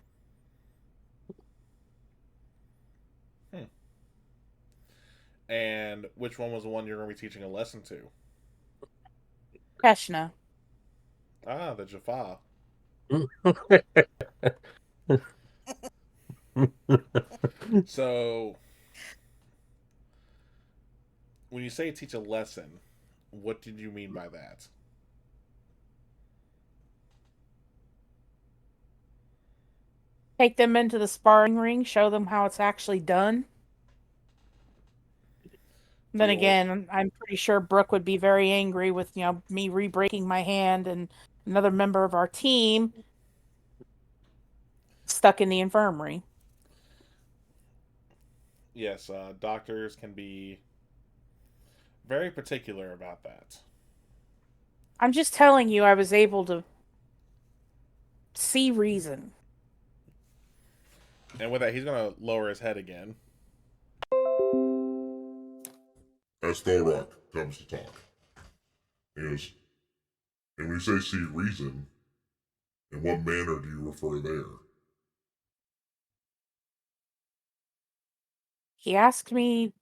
And which one was the one you're going to be teaching a lesson to? Keshna. Ah, the Jaffa. So, when you say teach a lesson, what did you mean by that? Take them into the sparring ring, show them how it's actually done. Then Yeah, well- again, I'm pretty sure Brooke would be very angry with, me re-breaking my hand and another member of our team stuck in the infirmary. Yes, doctors can be very particular about that. I'm just telling you, I was able to see reason. And with that, he's going to lower his head again. As Thorok comes to talk, he goes, and when you say see reason, in what manner do you refer there? He asked me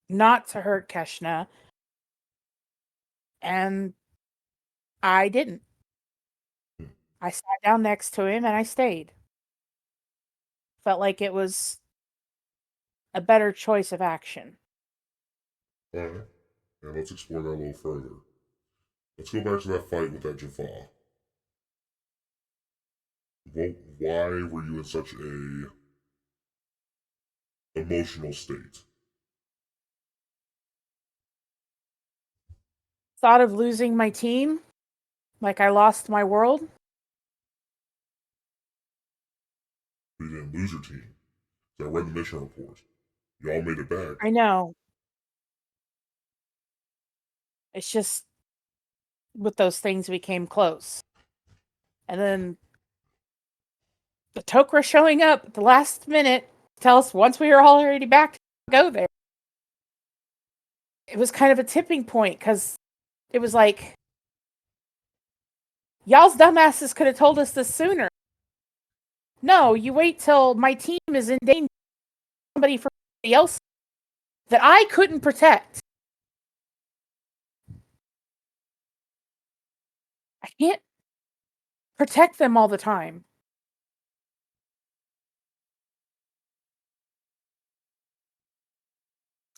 not to hurt Keshna, and I didn't. I sat down next to him and I stayed. Felt like it was a better choice of action. Alright, and let's explore that a little further. Let's go back to that fight with that Jaffa. Why were you in such a emotional state? Thought of losing my team, like I lost my world. You didn't lose your team. So I read the mission report. Y'all made it back. I know. It's just with those things we came close. And then the Tok'ra showing up at the last minute to tell us once we were already back to go there. It was kind of a tipping point because it was like, y'all's dumbasses could have told us this sooner. No, you wait till my team is in danger. Somebody for somebody else that I couldn't protect. I can't protect them all the time.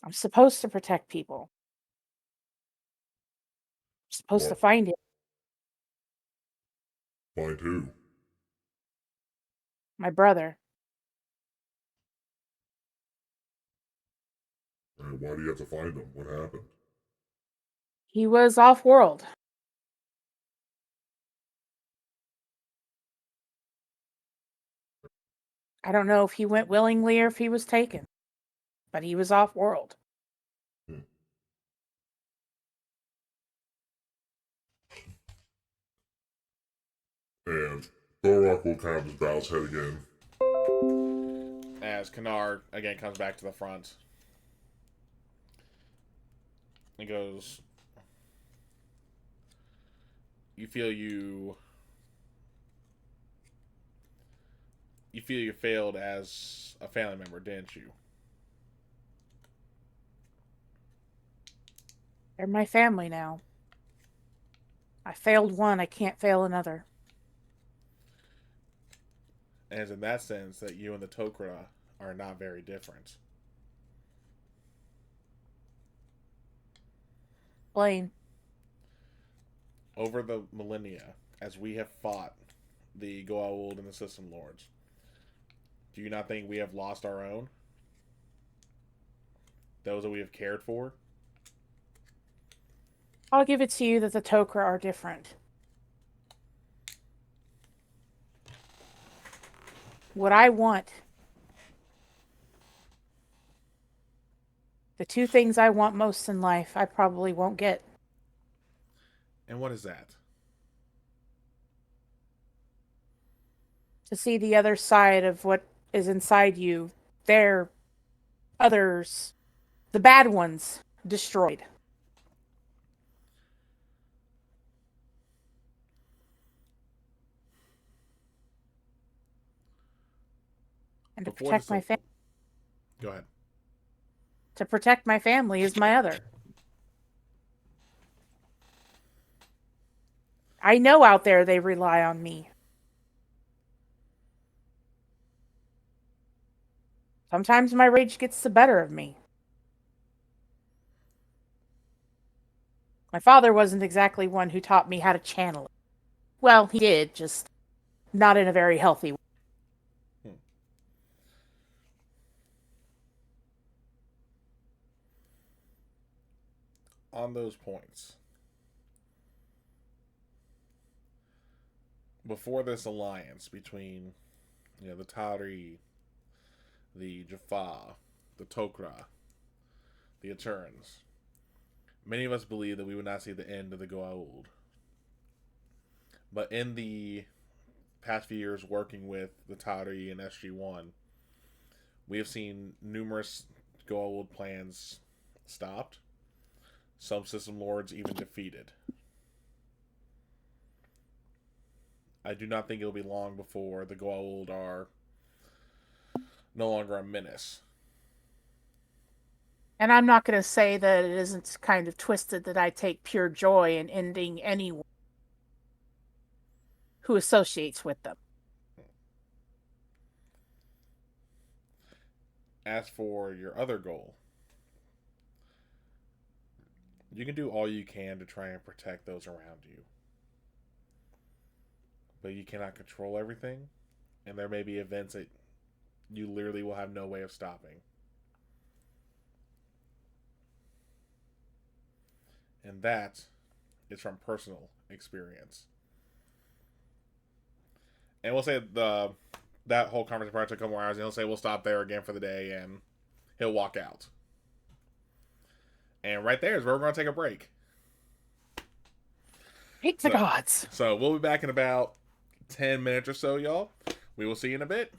I'm supposed to protect people. I'm supposed to find it. Find who? My brother. And why do you have to find him? What happened? He was off world. I don't know if he went willingly or if he was taken, but he was off world. And Thorok will kind of just bow his head again. As Kanar again comes back to the front. He goes, you feel you failed as a family member, didn't you? They're my family now. I failed one, I can't fail another. And it's in that sense that you and the Tok'ra are not very different. Blaine. Over the millennia, as we have fought the Goa'uld and the System Lords, do you not think we have lost our own? Those that we have cared for? I'll give it to you that the Tok'ra are different. What I want, the two things I want most in life, I probably won't get. And what is that? To see the other side of what is inside you, their others, the bad ones, destroyed. And to Before protect this- my family. Go ahead. to protect my family is my other. I know out there they rely on me. Sometimes my rage gets the better of me. My father wasn't exactly one who taught me how to channel it. Well, he did, just not in a very healthy way. On those points, before this alliance between, the Tari, the Jaffa, the Tok'ra, the Eterns, many of us believe that we would not see the end of the Goa'uld. But in the past few years working with the Tari and SG-1, we have seen numerous Goa'uld plans stopped, some system lords even defeated. I do not think it'll be long before the Goa'uld are no longer a menace. And I'm not going to say that it isn't kind of twisted that I take pure joy in ending anyone who associates with them. As for your other goal, you can do all you can to try and protect those around you. But you cannot control everything, and there may be events that you literally will have no way of stopping. And that is from personal experience. And we'll say that whole conversation probably took a couple hours, and he'll say we'll stop there again for the day, and he'll walk out. And right there is where we're going to take a break. Hate the gods. So we'll be back in about 10 minutes or so, y'all. We will see you in a bit.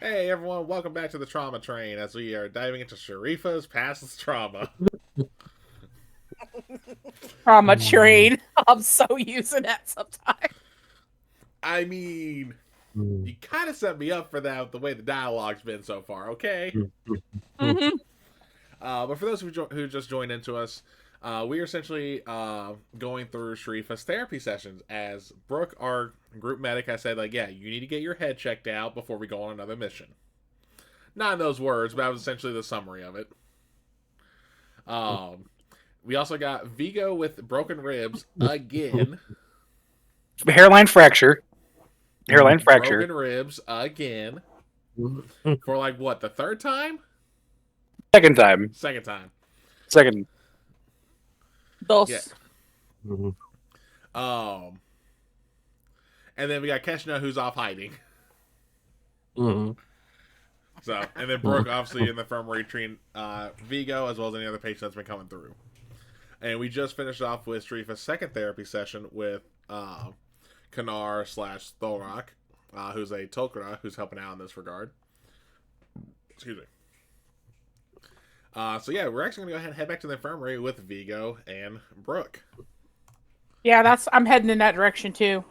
Hey everyone, welcome back to the Trauma Train as we are diving into Sharifa's past trauma. Trauma train. I'm so using that sometimes. I mean, you kind of set me up for that with the way the dialogue's been so far, okay? Mm-hmm. But for those who just joined into us, we are essentially going through Sharifa's therapy sessions as Brooke, our group medic, has said, like, yeah, you need to get your head checked out before we go on another mission. Not in those words, but that was essentially the summary of it. We also got Vigo with broken ribs again. Hairline fracture. Hairline fracture. Broken ribs again. For like what, the third time? Second time. Second time. Second. Dos. Yeah. And then we got Keshna who's off hiding. So, and then Brooke obviously in the infirmary treating Vigo as well as any other patient that's been coming through. And we just finished off with Sharifa's second therapy session with Kanar / Thorok, who's a Tok'ra who's helping out in this regard. Excuse me. So yeah, we're actually gonna go ahead and head back to the infirmary with Vigo and Brooke. Yeah, I'm heading in that direction too.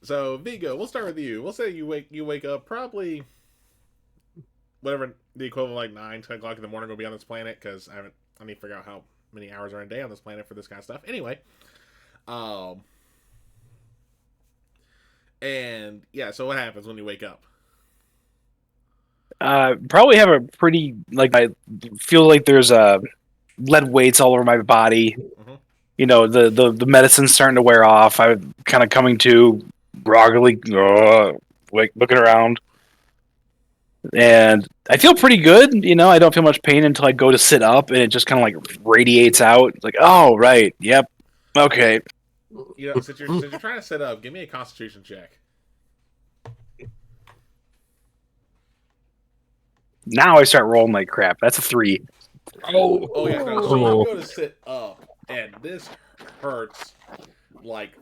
So Vigo, we'll start with you. We'll say you wake up probably whatever the equivalent of like 9, 10 o'clock in the morning will be on this planet, because I need to figure out how many hours are in a day on this planet for this kind of stuff. Anyway, and yeah, so what happens when you wake up? Probably have a pretty, like, I feel like there's lead weights all over my body. Mm-hmm. You know, the medicine's starting to wear off. I'm kind of coming to groggily, like looking around, and I feel pretty good. You know, I don't feel much pain until I go to sit up, and it just kind of like radiates out. It's like, oh right, yep, okay. You know, since you're trying to sit up, give me a Constitution check. Now I start rolling like crap. That's a 3. Oh yeah, no. So you go to sit up, and this hurts like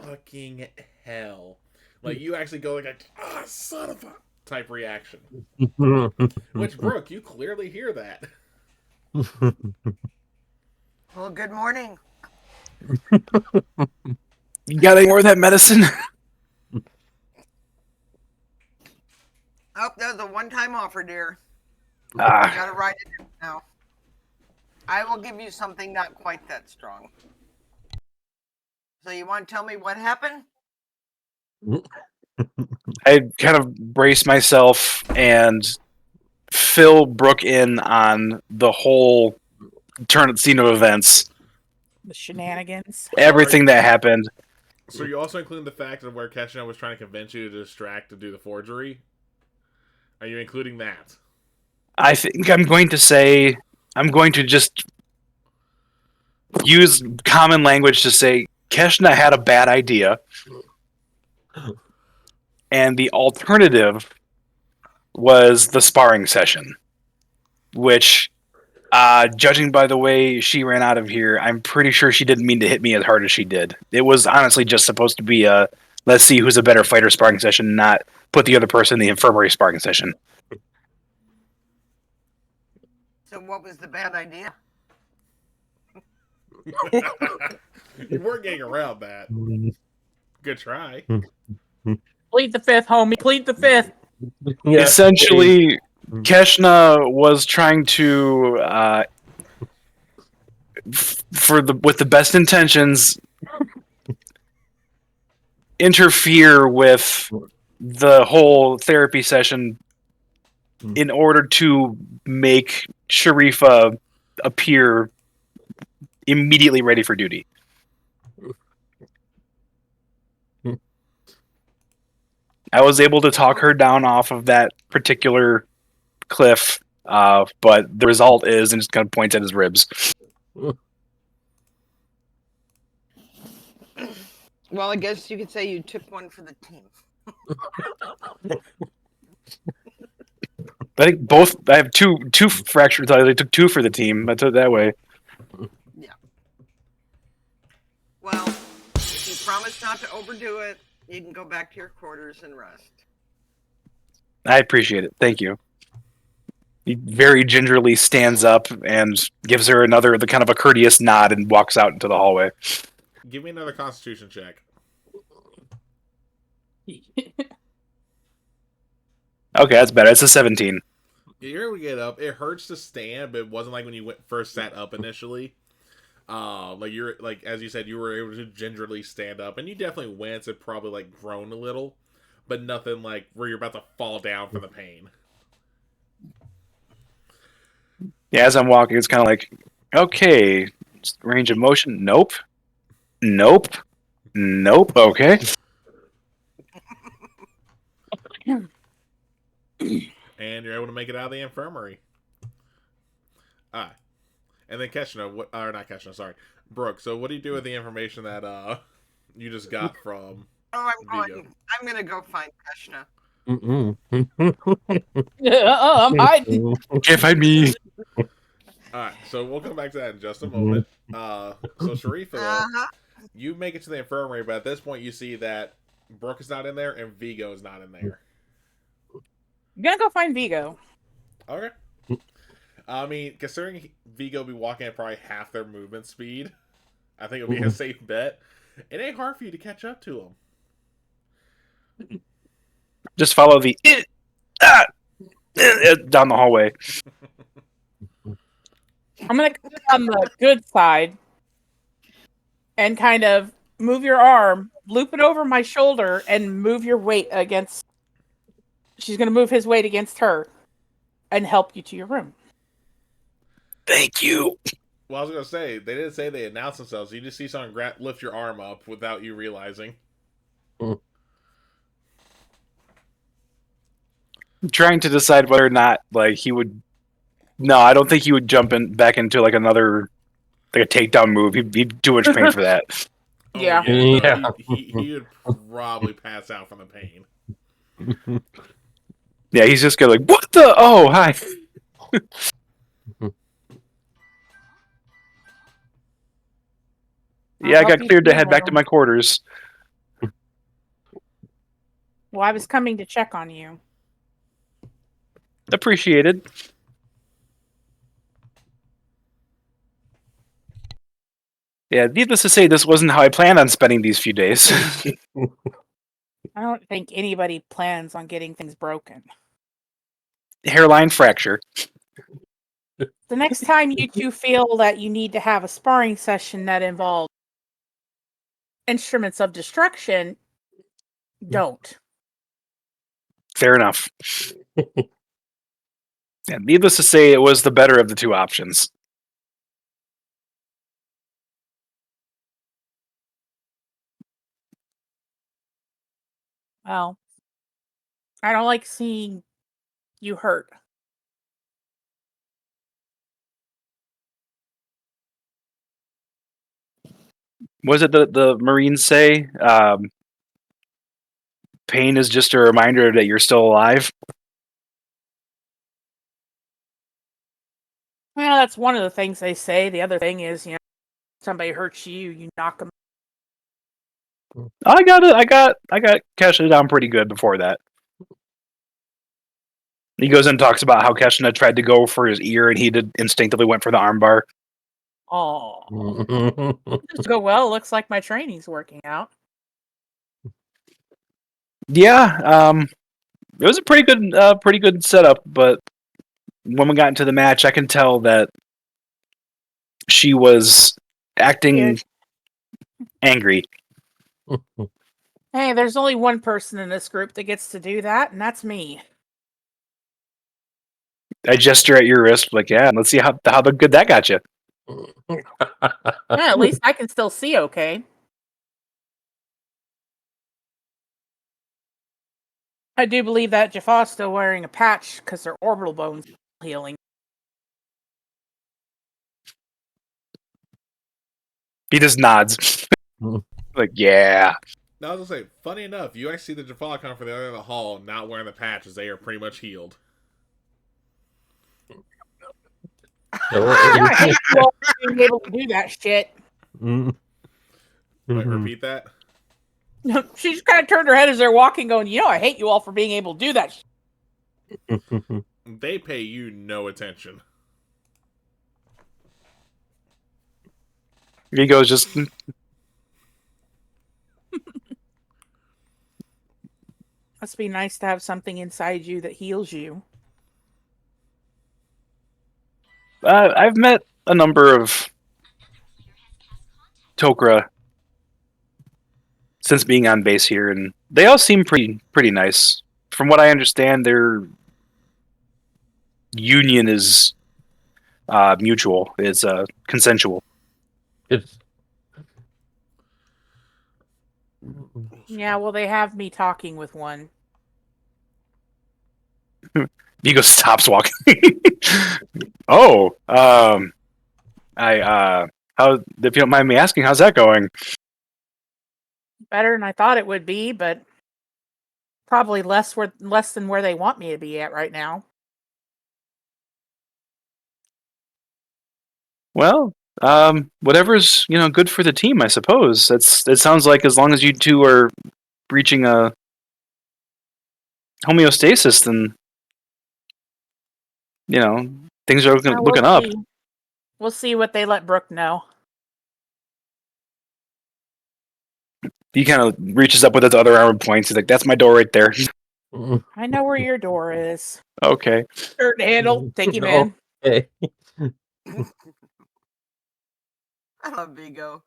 fucking hell. Like you actually go like a son of a type reaction. Which, Brooke, you clearly hear that. Well, good morning. You got any more of that medicine? Oh, that was a one-time offer, dear. Ah. You gotta write it down now. I will give you something not quite that strong. So you want to tell me what happened? I kind of brace myself and fill Brooke in on the whole scene of events. The shenanigans. Everything that happened. So you also include the fact of where Keshna was trying to convince you to distract to do the forgery? Are you including that? I think I'm going to just use common language to say Keshna had a bad idea, and the alternative was the sparring session, which, judging by the way she ran out of here, I'm pretty sure she didn't mean to hit me as hard as she did. It was honestly just supposed to be a let's see who's a better fighter sparring session, not put the other person in the infirmary sparring session. So what was the bad idea? You weren't getting around that. Good try. Plead the fifth, homie. Plead the fifth. Yeah. Essentially, Keshna was trying to, with the best intentions, interfere with the whole therapy session in order to make Sharifa appear immediately ready for duty. I was able to talk her down off of that particular cliff, but the result is, and just kind of points at his ribs. Well, I guess you could say you took one for the team. I think both. I have two fractures. I took 2 for the team. I took it that way. Yeah. Well, if you promise not to overdo it, you can go back to your quarters and rest. I appreciate it. Thank you. He very gingerly stands up and gives her the kind of a courteous nod and walks out into the hallway. Give me another Constitution check. Okay, that's better. It's a 17. You're able to get up. It hurts to stand, but it wasn't like when you first sat up initially. As you said, you were able to gingerly stand up, and you definitely winced and probably like groan a little, but nothing like where you're about to fall down from the pain. Yeah, as I'm walking, it's kind of like, okay, range of motion. Nope. Okay. And you're able to make it out of the infirmary. And then Brooke. So what do you do with the information that you just got from? I'm gonna go find Keshna. I'm hiding. Can't find me. Alright, so we'll come back to that in just a moment. So Sharifa, you make it to the infirmary, but at this point you see that Brooke is not in there and Vigo is not in there. I'm gonna go find Vigo. Okay. I mean, considering Vigo be walking at probably half their movement speed, I think it would be a safe bet. It ain't hard for you to catch up to him. Just follow the down the hallway. I'm gonna go on the good side and kind of move your arm, loop it over my shoulder, and move your weight against. She's gonna move his weight against her and help you to your room. Thank you. Well, I was gonna say they didn't say they announced themselves. You just see someone lift your arm up without you realizing. I'm trying to decide whether or not he would. No, I don't think he would jump back into a takedown move. He'd be too much pain for that. Yeah. He would probably pass out from the pain. Yeah, he's just gonna what the? Oh, hi. Yeah, I got cleared to head back to my quarters. Well, I was coming to check on you. Appreciated. Yeah, needless to say, this wasn't how I planned on spending these few days. I don't think anybody plans on getting things broken. Hairline fracture. The next time you two feel that you need to have a sparring session that involves instruments of destruction, don't. Fair enough. Yeah, needless to say, it was the better of the two options. Well, I don't like seeing you hurt. What is it the Marines say? Pain is just a reminder that you're still alive. Well, that's one of the things they say. The other thing is, somebody hurts you, you knock them. I got Keshna down pretty good before that. He goes and talks about how Keshna tried to go for his ear and he instinctively went for the armbar. Oh, just go well. Looks like my training's working out. Yeah, it was a pretty good setup. But when we got into the match, I can tell that she was acting angry. Hey, there's only one person in this group that gets to do that, and that's me. I gesture at your wrist, yeah, let's see how good that got you. At least I can still see okay. I do believe that Jafar's still wearing a patch because their orbital bone's healing. He just nods. Yeah. Now, I was going to say, funny enough, you actually see the Jafar come from the other end of the hall not wearing the patches. They are pretty much healed. I hate you all being able to do that shit. Wait, repeat that? She just kind of turned her head as they're walking, going, I hate you all for being able to do that shit. They pay you no attention. Vigo's just Must be nice to have something inside you that heals you. I've met a number of Tok'ra since being on base here, and they all seem pretty nice. From what I understand, their union is mutual. It's consensual. It's Yeah, well, they have me talking with one. Vigo stops walking. Oh, how if you don't mind me asking, how's that going? Better than I thought it would be, but probably less than where they want me to be at right now. Well, whatever's good for the team, I suppose. It sounds like as long as you two are reaching a homeostasis, then things are looking up. See. We'll see what they let Brooke know. He kind of reaches up with his other arm and points. He's like, "That's my door right there." I know where your door is. Okay. Turn handle. Take him in. okay. I love Vigo.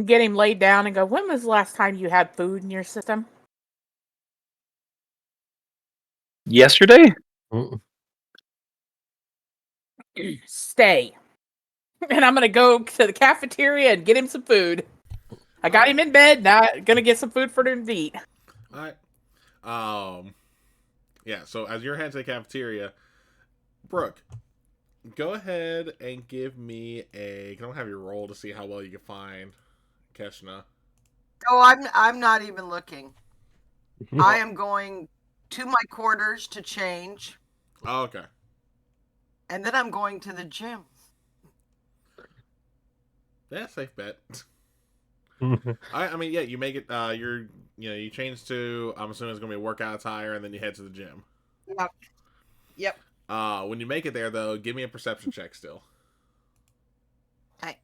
Get him laid down and go, when was the last time you had food in your system? Yesterday? Stay. And I'm going to go to the cafeteria and get him some food. I got him in bed. Now I'm going to get some food for him to eat. All right. Yeah, so as you're heading to the cafeteria, Brooke, go ahead and give me I don't have your roll to see how well you can find Keshna. Oh, I'm not even looking. I am going to my quarters to change. Oh, okay. And then I'm going to the gym. Yeah, safe bet. I mean, yeah, you make it. You change to. I'm assuming it's gonna be a workout attire, and then you head to the gym. Yep. When you make it there, though, give me a perception check still. Okay.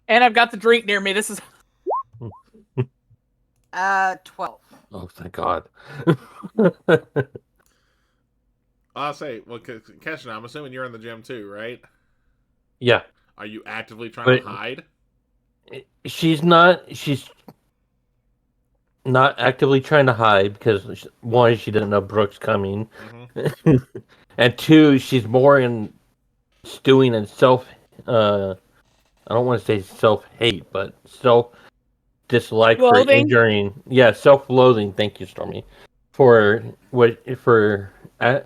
And I've got the drink near me. This is 12. Oh, thank God. I'll say, well, Keshna, I'm assuming you're in the gym too, right? Yeah. Are you actively trying to hide? She's not actively trying to hide because one, she didn't know Brooke's coming, and two, she's more in stewing in self. I don't want to say self-hate, but self-dislike for injuring. Yeah, self-loathing. Thank you, Stormy, for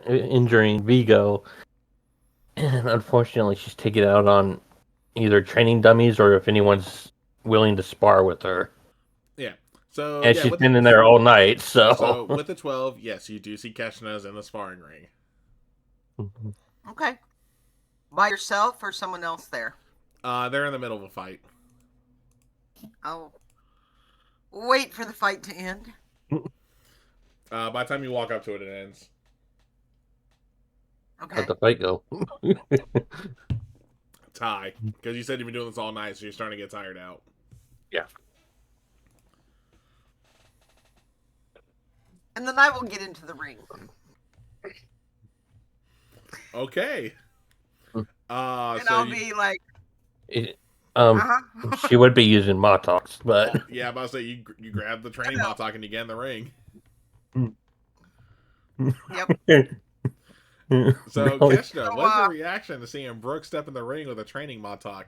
injuring Vigo, and unfortunately, she's taking it out on either training dummies or if anyone's willing to spar with her. Yeah. So and she's been in there all night. So with the 12, yes, you do see Keshna's in the sparring ring. Okay. By yourself or someone else there? They're in the middle of a fight. I'll wait for the fight to end. By the time you walk up to it, it ends. Okay. How'd the fight go? Tie. Because you said you've been doing this all night, so you're starting to get tired out. Yeah. And then I will get into the ring. Okay. And so I'll be like... She would be using Motox, but... Yeah, I'm about to say, you grab the training Motok and you get in the ring. Yep. So, Keshna, what's your reaction to seeing Brooke step in the ring with a training Motok?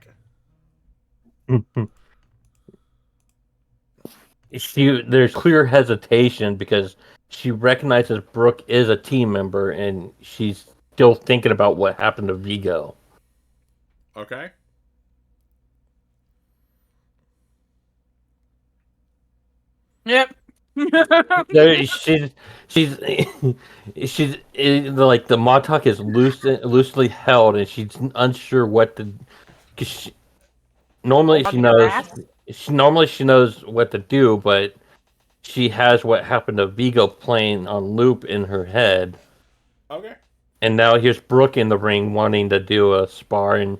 There's clear hesitation because she recognizes Brooke is a team member and she's still thinking about what happened to Vigo. Okay. Yep. she's like the Motok is loosely held and she's unsure what to. Cause normally she knows what to do, but she has what happened to Vigo playing on loop in her head. Okay. And now here's Brooke in the ring wanting to do a spar, and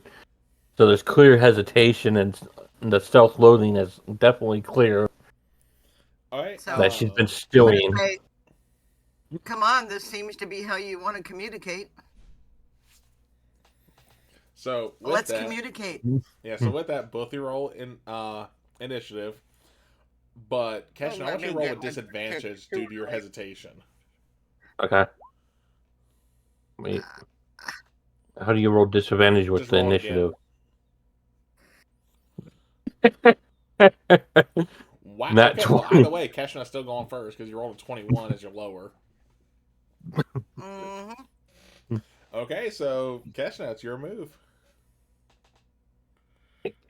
so there's clear hesitation, and the self-loathing is definitely clear All right. So- that she's been I'm gonna stewing. say, come on, this seems to be how you want to communicate. So with Let's that, communicate. yeah. So with that, both you roll in initiative, but Keshin, I want you to roll with disadvantage due to your hesitation. Okay. Wait. How do you roll disadvantage with Just the roll initiative? Wow. Nat Okay, well, 20. either way, Keshin is still going first because you rolled a 21 as your lower. Mm-hmm. Okay, so Keshin, it's your move.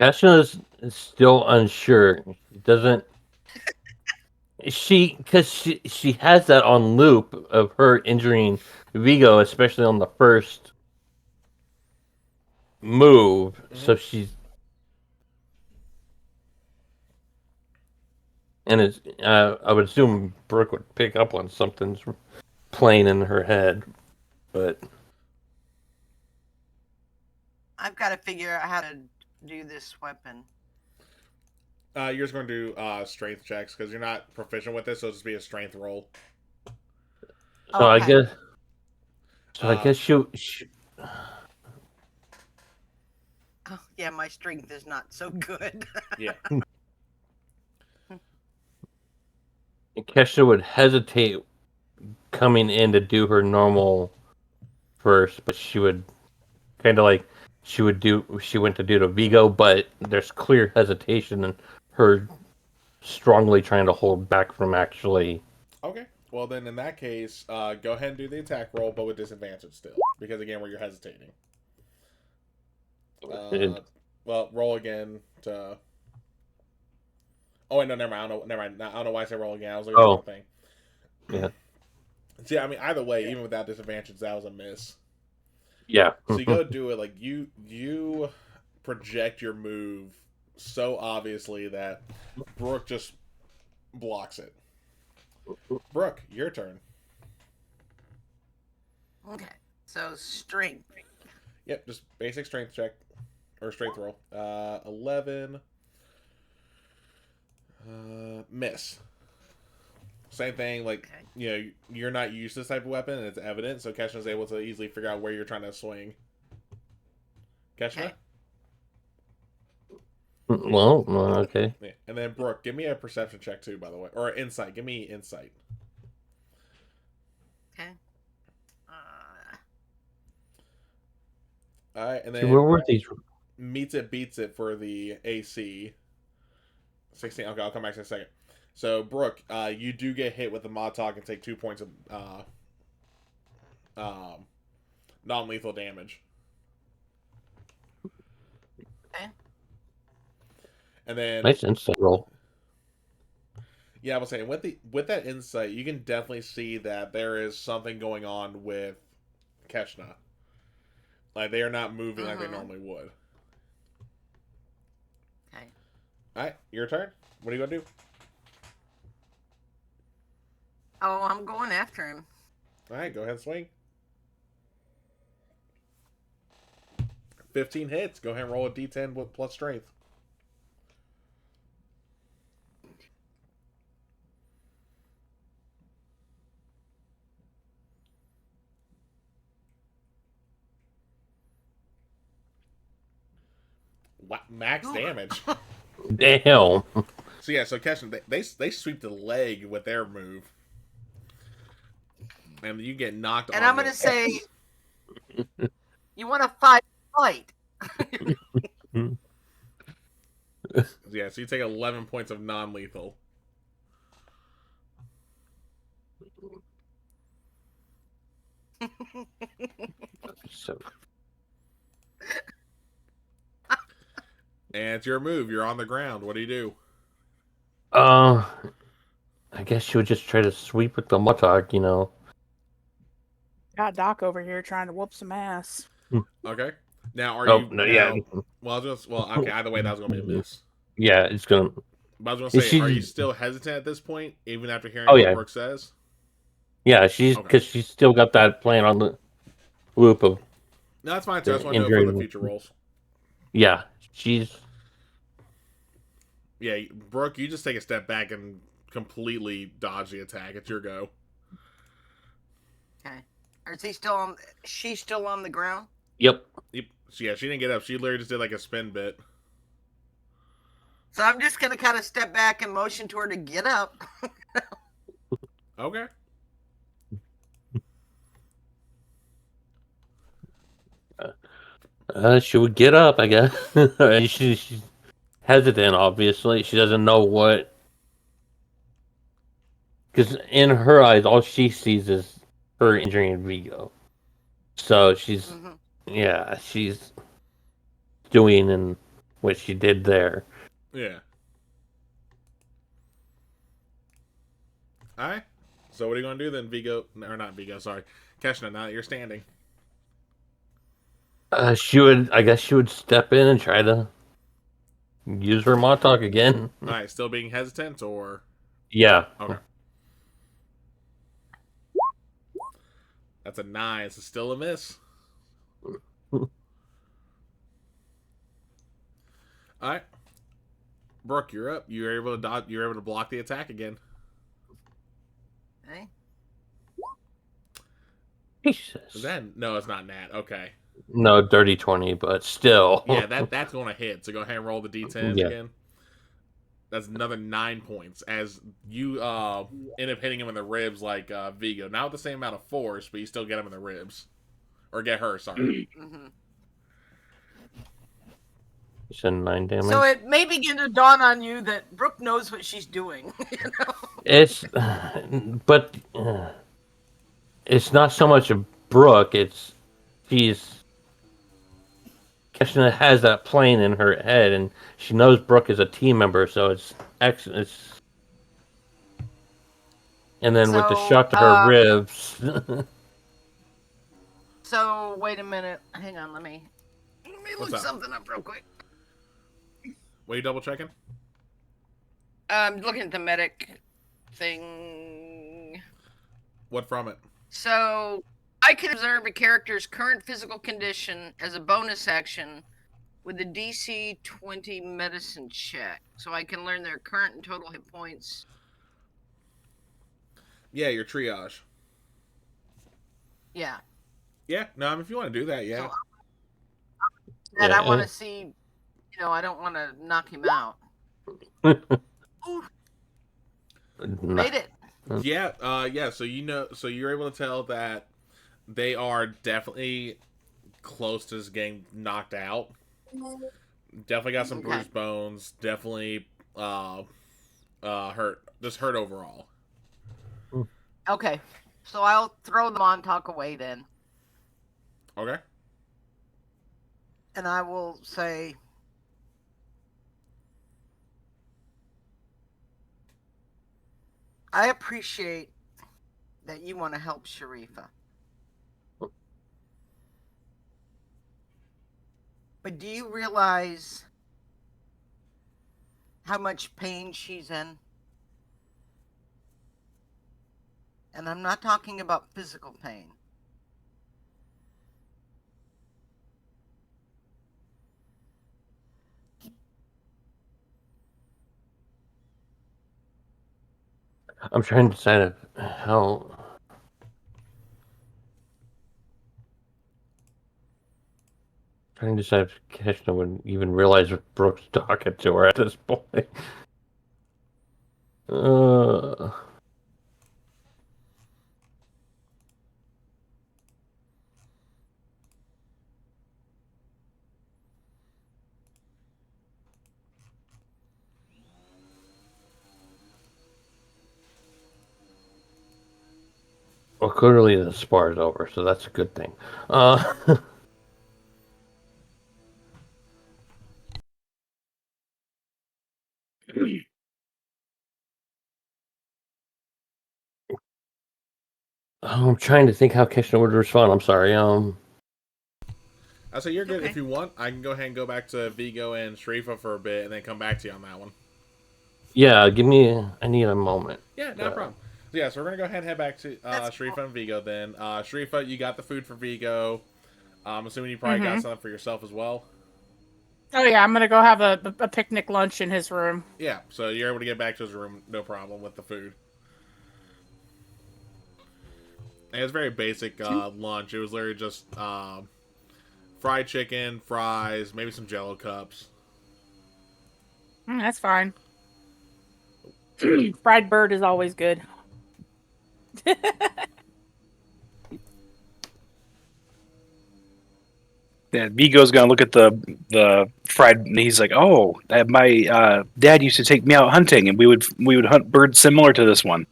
Kashna is still unsure. Doesn't because she has that on loop of her injuring Vigo, especially on the first move. So she's and it's I would assume Brooke would pick up on something's playing in her head, but I've got to figure out how to do this weapon. You're just going to do strength checks because you're not proficient with this, so it'll just be a strength roll. so I Okay. guess I guess she Oh, yeah, my strength is not so good. Yeah. Kesha would hesitate coming in to do her normal first, but she would kind of like she went to do the Vigo, but there's clear hesitation and her strongly trying to hold back from actually. Okay. Well, then in that case, go ahead and do the attack roll, but with disadvantage still, because again, where you're hesitating. Well, roll again to. Oh wait, no, never mind. Never mind. I don't know why I said roll again. I was looking at the wrong thing. Yeah. See, I mean, either way, even without disadvantage, that was a miss. Yeah. So you go do it like you project your move so obviously that Brooke just blocks it. Brooke, your turn. Okay, so strength. Yep, just basic strength check or strength roll. 11. Miss. Same thing, like, Okay. you know, you're not used to this type of weapon, and it's evident, so Keshna's able to easily figure out where you're trying to swing. Keshna? Okay. Well, okay. Yeah. And then, Brooke, give me a perception check, too, by the way. Or insight. Give me insight. Okay. Alright, and See, then where were these? meets it, beats it for the AC. 16. Okay, I'll come back in a second. So, Brooke, you do get hit with the Mod Talk and take 2 points of non-lethal damage. Okay. And then, Nice insight roll. yeah, I was saying with that insight, you can definitely see that there is something going on with Keshna. Like they are not moving like they normally would. Okay. All right, your turn. What are you gonna do? Oh, I'm going after him. All right, go ahead and swing. 15 hits. Go ahead and roll a d10 with plus strength. Max damage. Damn. So yeah, so Keshin, they sweep the leg with their move, and you get knocked. And on I'm going to the- say, you want to fight? Yeah, so you take 11 points of non-lethal. So And it's your move. You're on the ground. What do you do? I guess she would just try to sweep with the Muttok, you know. Got Doc over here trying to whoop some ass. Okay. Now, are Oh, you? no, now, yeah. Well, okay. Either way, that was gonna be a miss. Yeah, it's gonna. But I was going to say, She- are you still hesitant at this point, even after hearing Oh, what yeah. Brooke says? Yeah, she's Okay. because she's still got that plan on the loop of No, that's fine too. I just want to know Injury. for the future roles. yeah. She's Yeah, Brooke, you just take a step back and completely dodge the attack. It's your go. Okay. Is he still on? She's still on the ground. yep. Yep. Yeah, she didn't get up. She literally just did like a spin bit. So I'm just gonna kind of step back and motion to her to get up. Okay. She would get up, I guess. And she's hesitant. Obviously, she doesn't know what. Because in her eyes, all she sees is her injuring Vigo. So she's, yeah, she's doing and what she did there. Yeah. All right. So what are you going to do then, Vigo? Or not Vigo, sorry. Keshna, now that you're standing. I guess she would step in and try to use her Montauk again. All right, still being hesitant or? Yeah. Okay. That's a 9. It's still a miss. All right. Brooke, you're up. You're able to dodge. You're able to block the attack again. Okay. Jesus. Is that? No, it's not Nat. Okay. No, dirty 20, but still. Yeah, that's going to hit. So go ahead and roll the d10s Yeah. again. That's another 9 points as you end up hitting him in the ribs like Vigo. Not with the same amount of force, but you still get him in the ribs. Or get her, sorry. You said 9 damage. So it may begin to dawn on you that Brooke knows what she's doing. You know? It's, but it's not so much a Brooke. It's Keshna has that plane in her head, and she knows Brooke is a team member, so it's and then with the So, shot to her ribs. So wait a minute. Hang on. Let me What's look up? something up real quick. What are you double checking? I'm looking at the medic thing. What from it? So I can observe a character's current physical condition as a bonus action with a DC 20 medicine check. So I can learn their current and total hit points. Yeah, your triage. Yeah. Yeah, no, I mean, if you want to do that, yeah. And I want to and- see, I don't want to knock him out. Ooh, made it. Yeah, so you're able to tell that they are definitely close to just getting knocked out. Definitely got some Okay. bruised bones, definitely hurt overall. Okay. So I'll throw the Montauk away then. Okay. And I will say, I appreciate that you want to help Sharifa. But do you realize how much pain she's in? And I'm not talking about physical pain. I'm trying to decide how. Trying to decide if Keshna would even realize what Brooke's talking to her at this point. Well, clearly the spar is over, so that's a good thing. I'm trying to think how Keshna would respond. I'm sorry. I say you're good. Okay. If you want, I can go ahead and go back to Vigo and Sharifa for a bit and then come back to you on that one. Yeah, give me. I need a moment. Yeah, no problem. So, yeah, so we're gonna go ahead and head back to Sharifa and Vigo then. Sharifa, you got the food for Vigo. I'm assuming you probably got something for yourself as well. Oh yeah, I'm gonna go have a picnic lunch in his room. Yeah, so you're able to get back to his room, no problem with the food. And it's very basic lunch. It was literally just fried chicken, fries, maybe some Jello cups. That's fine. Fried bird is always good. Yeah, Vigo's gonna look at the fried, and he's like, "Oh, my dad used to take me out hunting, and we would hunt birds similar to this one."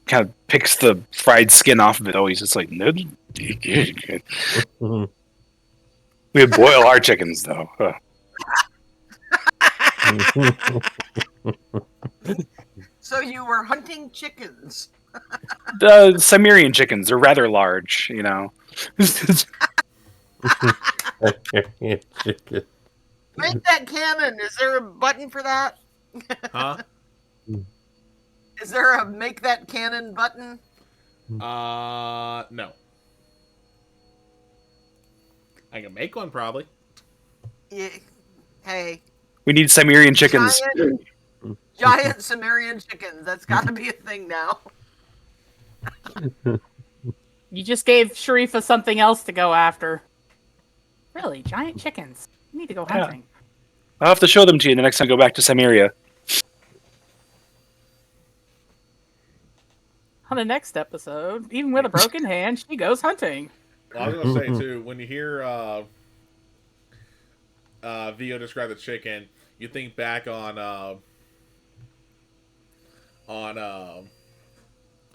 Kind of picks the fried skin off of it. Oh, he's just like, "No." Mhm. We would boil our chickens though. So you were hunting chickens. The Siberian chickens are rather large, you know. Chicken. Make that cannon. Is there a button for that? Huh? Is there a make that cannon button? No. I can make one probably. Yeah. Hey, We need Siberian chickens. giant Sumerian chickens. That's got to be a thing now. You just gave Sharifa something else to go after. Really, giant chickens. You need to go Yeah. hunting. I'll have to show them to you the next time I go back to Samaria. On the next episode, even with a broken hand, she goes hunting. Well, I was gonna say too, when you hear Vigo describe the chicken, you think back on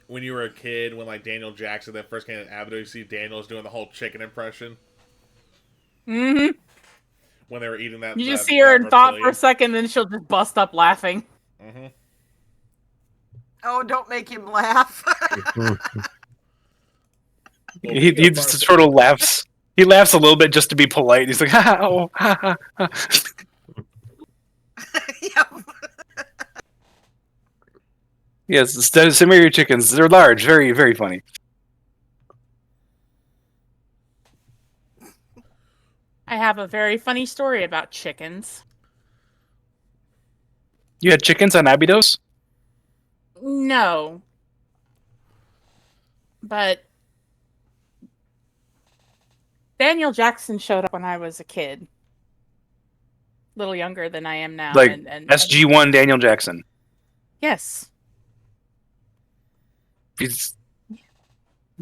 when you were a kid, when like Daniel Jackson that first came to Abbott, you see Daniel was doing the whole chicken impression Mm-hmm. when they were eating that. You just that- see her that in thought for a reptilian. second, then she'll just bust up laughing. Mm-hmm. Oh, don't make him laugh. He just sort of laughs. He laughs a little bit just to be polite. He's like, ha, oh, ha, ha. Yep. Yes, the Samaria chickens. They're large, very, very funny. I have a very funny story about chickens. You had chickens on Abydos? No. But Daniel Jackson showed up when I was a kid. A little younger than I am now. Like and SG1 Daniel Jackson. Yes. It's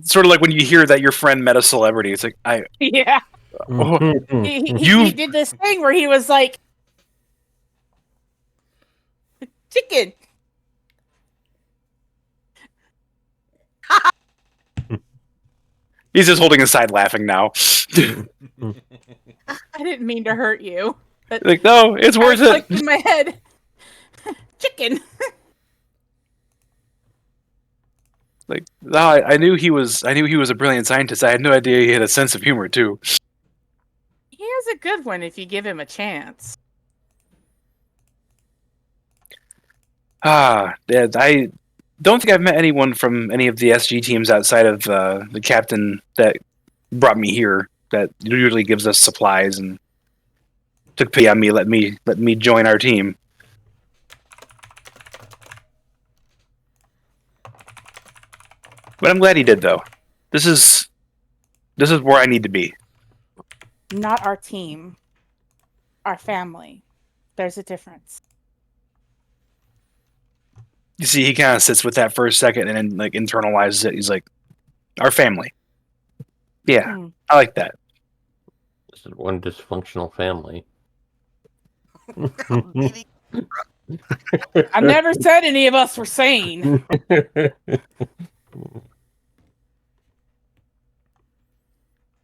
sort of like when you hear that your friend met a celebrity. It's like, Yeah. oh, He did this thing where he was like, chicken. he's just holding his side laughing now. I didn't mean to hurt you. But Like, no, it's worth I was it. like in my head. Chicken. Like, no, I knew he was a brilliant scientist. I had no idea he had a sense of humor too. He has a good one if you give him a chance. Yeah, I don't think I've met anyone from any of the SG teams outside of the captain that brought me here. That usually gives us supplies and took pity on me, let me join our team. But I'm glad he did, though. This is where I need to be. Not our team. Our family. There's a difference. You see, he kind of sits with that for a second and then like internalizes it. He's like, "Our family." Yeah, Hmm. I like that. This is one dysfunctional family. I never said any of us were sane.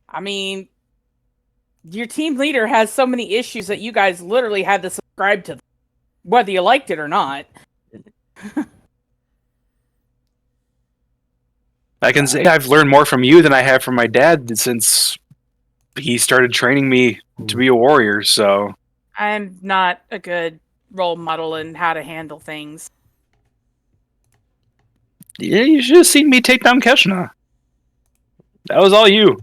I mean, your team leader has so many issues that you guys literally had to subscribe to them, whether you liked it or not. I can say I've learned more from you than I have from my dad since he started training me to be a warrior. So I'm not a good role model in how to handle things. Yeah, you should have seen me take down Keshna. That was all you.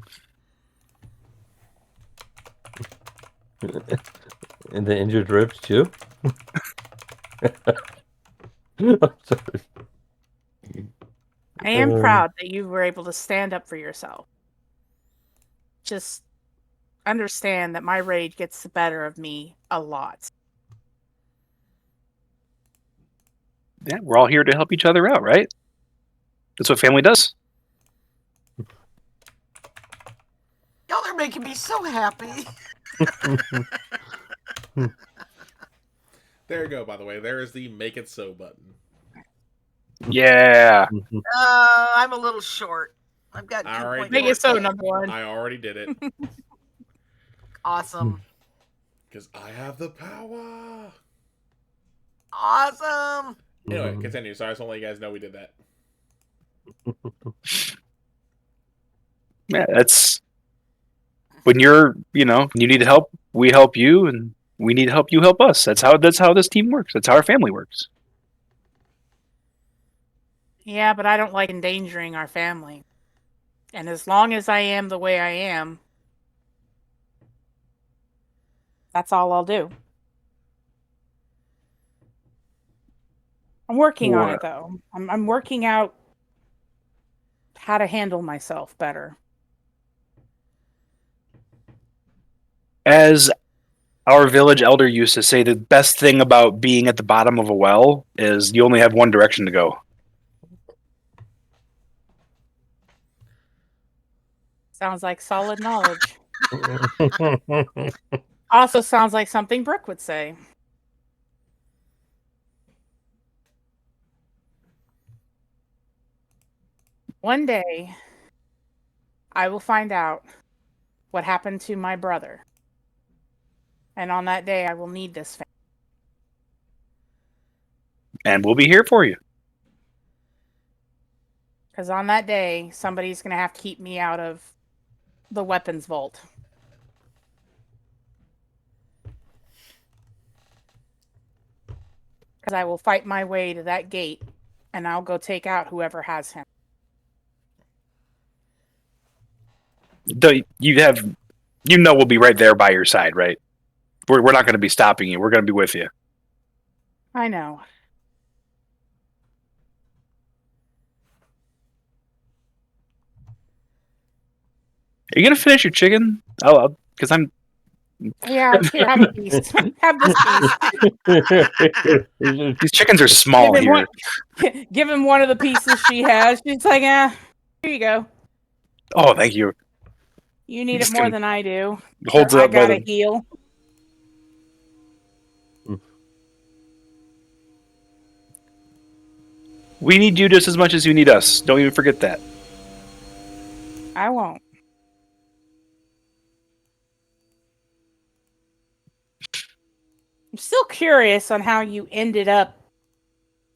And the injured ribs too. I'm sorry. I am proud that you were able to stand up for yourself. Just understand that my rage gets the better of me a lot. Yeah, we're all here to help each other out, right? That's what family does. Y'all are making me so happy. There you go, by the way. There is the Make It So button. Yeah. I'm a little short. I've got I 2 already points. Make it so, number one. I already did it. Awesome. Because I have the power. Awesome. Anyway, continue. Sorry, I just want to let you guys know we did that. Yeah, that's when you're, you need help, we help you, and we need help, you help us. That's how this team works. That's how our family works. Yeah, but I don't like endangering our family. And as long as I am the way I am, that's all I'll do. I'm working on it, though. I'm working out how to handle myself better. As our village elder used to say, the best thing about being at the bottom of a well is you only have one direction to go. Sounds like solid knowledge. Also sounds like something Brooke would say. One day, I will find out what happened to my brother. And on that day, I will need this family. And we'll be here for you. Because on that day, somebody's going to have to keep me out of the weapons vault. Because I will fight my way to that gate, and I'll go take out whoever has him. We'll be right there by your side, right? We're not going to be stopping you. We're going to be with you. I know. Are you going to finish your chicken? Oh, because I'm... Yeah, here, have a piece. Have this piece. These chickens are small here. Give him one of the pieces she has. She's like, here you go. Oh, thank you. You need it more than I do. Holds it I up. gotta heal. We need you just as much as you need us. Don't even forget that. I won't. I'm still curious on how you ended up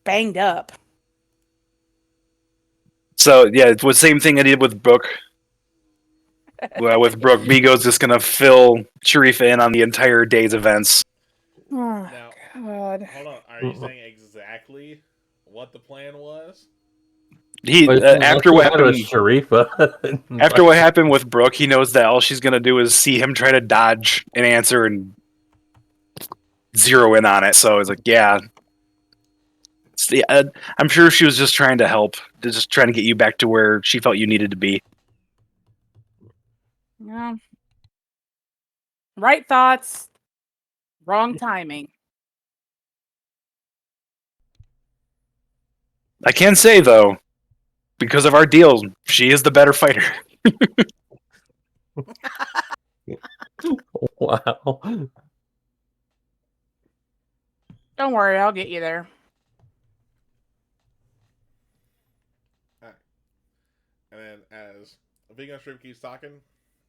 banged up. So, yeah, it was the same thing I did with Brooke. Well, with Brooke, Vigo's just going to fill Sharifa in on the entire day's events. Oh, Now, God. hold on. Are you saying exactly what the plan was? After what happened with Sharifa, after what happened with Brooke, he knows that all she's going to do is see him try to dodge an answer and zero in on it. So it's like, yeah. I'm sure she was just trying to help, just trying to get you back to where she felt you needed to be. Yeah. Right thoughts, wrong timing. I can say, though, because of our deal, she is the better fighter. Wow. Don't worry, I'll get you there. Alright. And then as Vigo Stream keeps talking,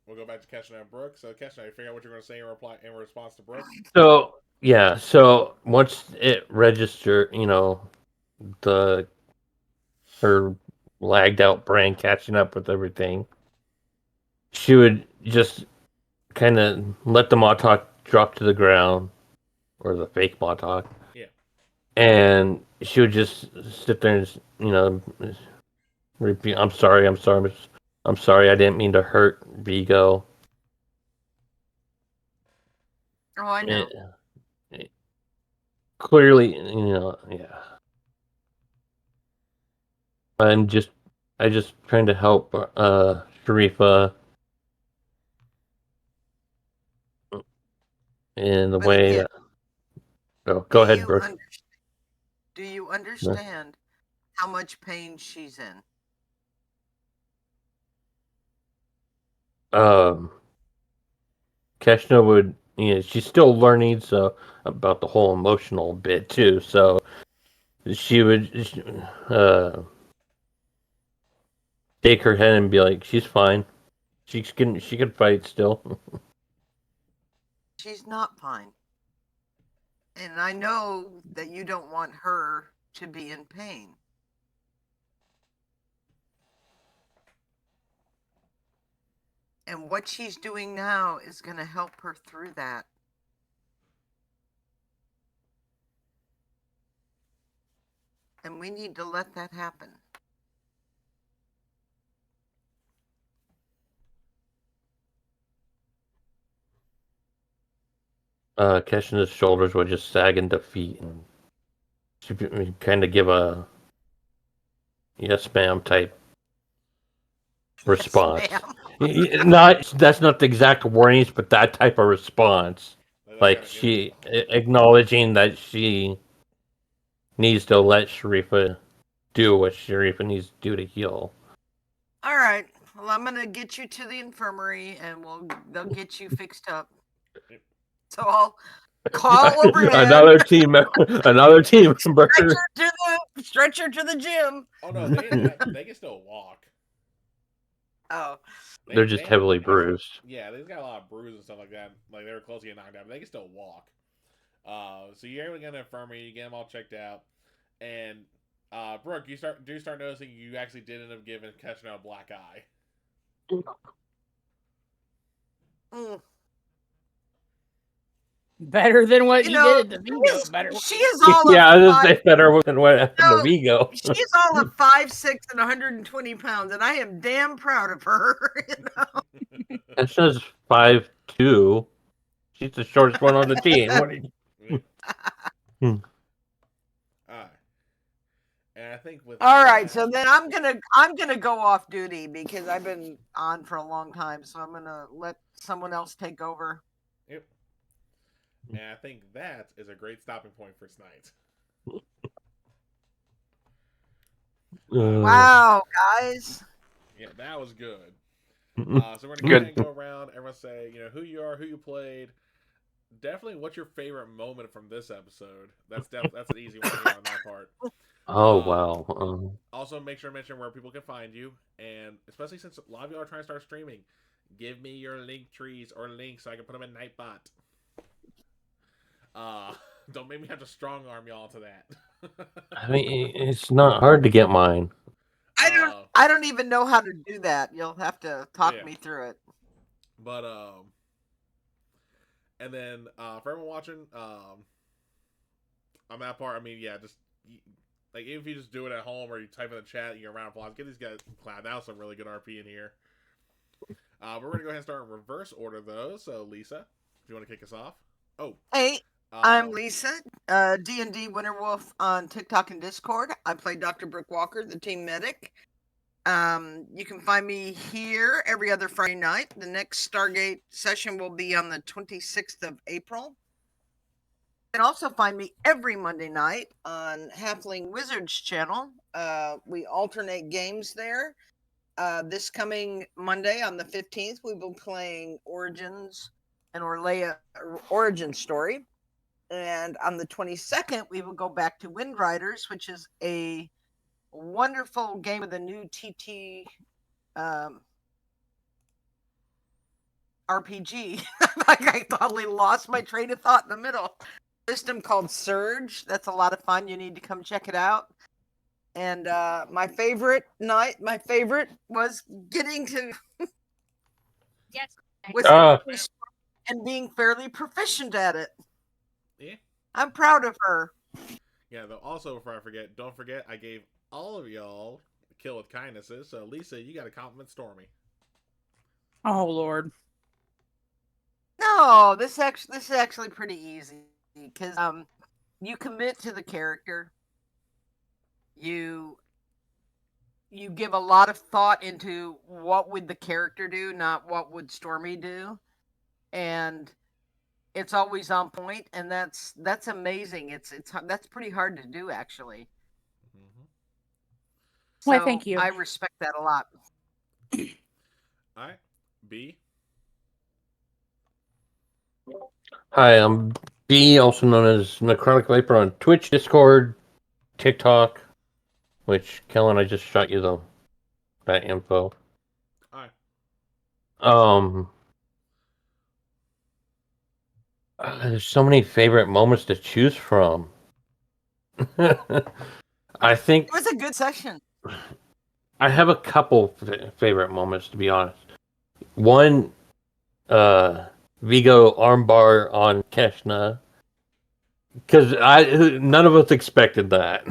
we'll go back to Keshna and Brooke. So Keshna, you figure out what you're going to say in response to Brooke? So yeah, so once it registered, her lagged out brain catching up with everything, she would just kind of let the Mottok drop to the ground, or the fake Montauk. Yeah. And she would just sit there and, repeat, I'm sorry, I didn't mean to hurt Vigo. Oh, I know. Clearly, yeah. I just trying to help Sharifa in the But way again, that. Oh, go ahead, Brooke. Do you understand how much pain she's in? Keshna would, she's still learning about the whole emotional bit too. So she would shake her head and be like, "She's fine. She can fight still." She's not fine. And I know that you don't want her to be in pain. And what she's doing now is going to help her through that. And we need to let that happen. Keshna's shoulders would just sag in defeat, and she kind of give a yes, ma'am type response. That's not the exact warnings, but that type of response, like she acknowledging that she needs to let Sharifa do what Sharifa needs to do to heal. All right. Well, I'm going to get you to the infirmary and they'll get you fixed up. So I'll call overhead. Another team member. Stretcher to the gym. Oh no, they can still walk. Oh. They're just heavily bruised. Yeah, they've got a lot of bruises and stuff like that. Like they were close to getting knocked out, but they can still walk. So you're able to get an infirmary, you get them all checked out, and Brooke, you start noticing you actually did end up giving Keshna a black eye. Mm. Better than what you did at the Vigo. Better. She is all better than what happened to Vigo. She's all of 5'6" and 120 pounds, and I am damn proud of her. Keshna's 5'2". She's the shortest one on the team. What are you... And I think with all right, so then I'm gonna go off duty because I've been on for a long time, so I'm gonna let someone else take over. Yep. And I think that is a great stopping point for tonight. Wow, guys. Yeah, that was good. So we're gonna go ahead and go around. Everyone say, who you are, who you played. Definitely, what's your favorite moment from this episode? That's an easy one on that part. Oh wow. Also, make sure to mention where people can find you, and especially since a lot of y'all are trying to start streaming, give me your link trees or links so I can put them in Nightbot. Don't make me have to strong arm y'all to that. I mean, it's not hard to get mine. I don't even know how to do that. You'll have to talk me through it. But and then for everyone watching, on that part, I mean, yeah, just like even if you just do it at home or you type in the chat, you get round of applause. Get these guys cloud. That was some really good RP in here. We're gonna go ahead and start in reverse order though. So Lisa, if you want to kick us off. Oh, hey. I'm Lisa, D&D Winterwolf on TikTok and Discord. I play Dr. Brooke Walker, the team medic. You can find me here every other Friday night. The next Stargate session will be on the 26th of April. You can also find me every Monday night on Halfling Wizards channel. We alternate games there. This coming Monday on the 15th, we will be playing Origins and Orlea Origin Story. And on the 22nd, we will go back to Wind Riders, which is a wonderful game with a new TT RPG. I totally lost my train of thought in the middle. System called Surge. That's a lot of fun. You need to come check it out. And my favorite was getting to yes and being fairly proficient at it. Yeah. I'm proud of her. Yeah, though, also, before I forget, don't forget, I gave all of y'all Kill with Kindnesses, so Lisa, you got to compliment Stormy. Oh Lord. No, this is actually pretty easy because you commit to the character. You give a lot of thought into what would the character do, not what would Stormy do, and it's always on point, and that's amazing. That's pretty hard to do, actually. So Why, thank you. I respect that a lot. All right, B. Hi, I'm B, also known as Necrotic Viper on Twitch, Discord, TikTok, which, Kellen, I just shot you that info. All right. There's so many favorite moments to choose from. I think It was a good session. I have a couple favorite moments, to be honest. One, Vigo armbar on Keshna, because none of us expected that,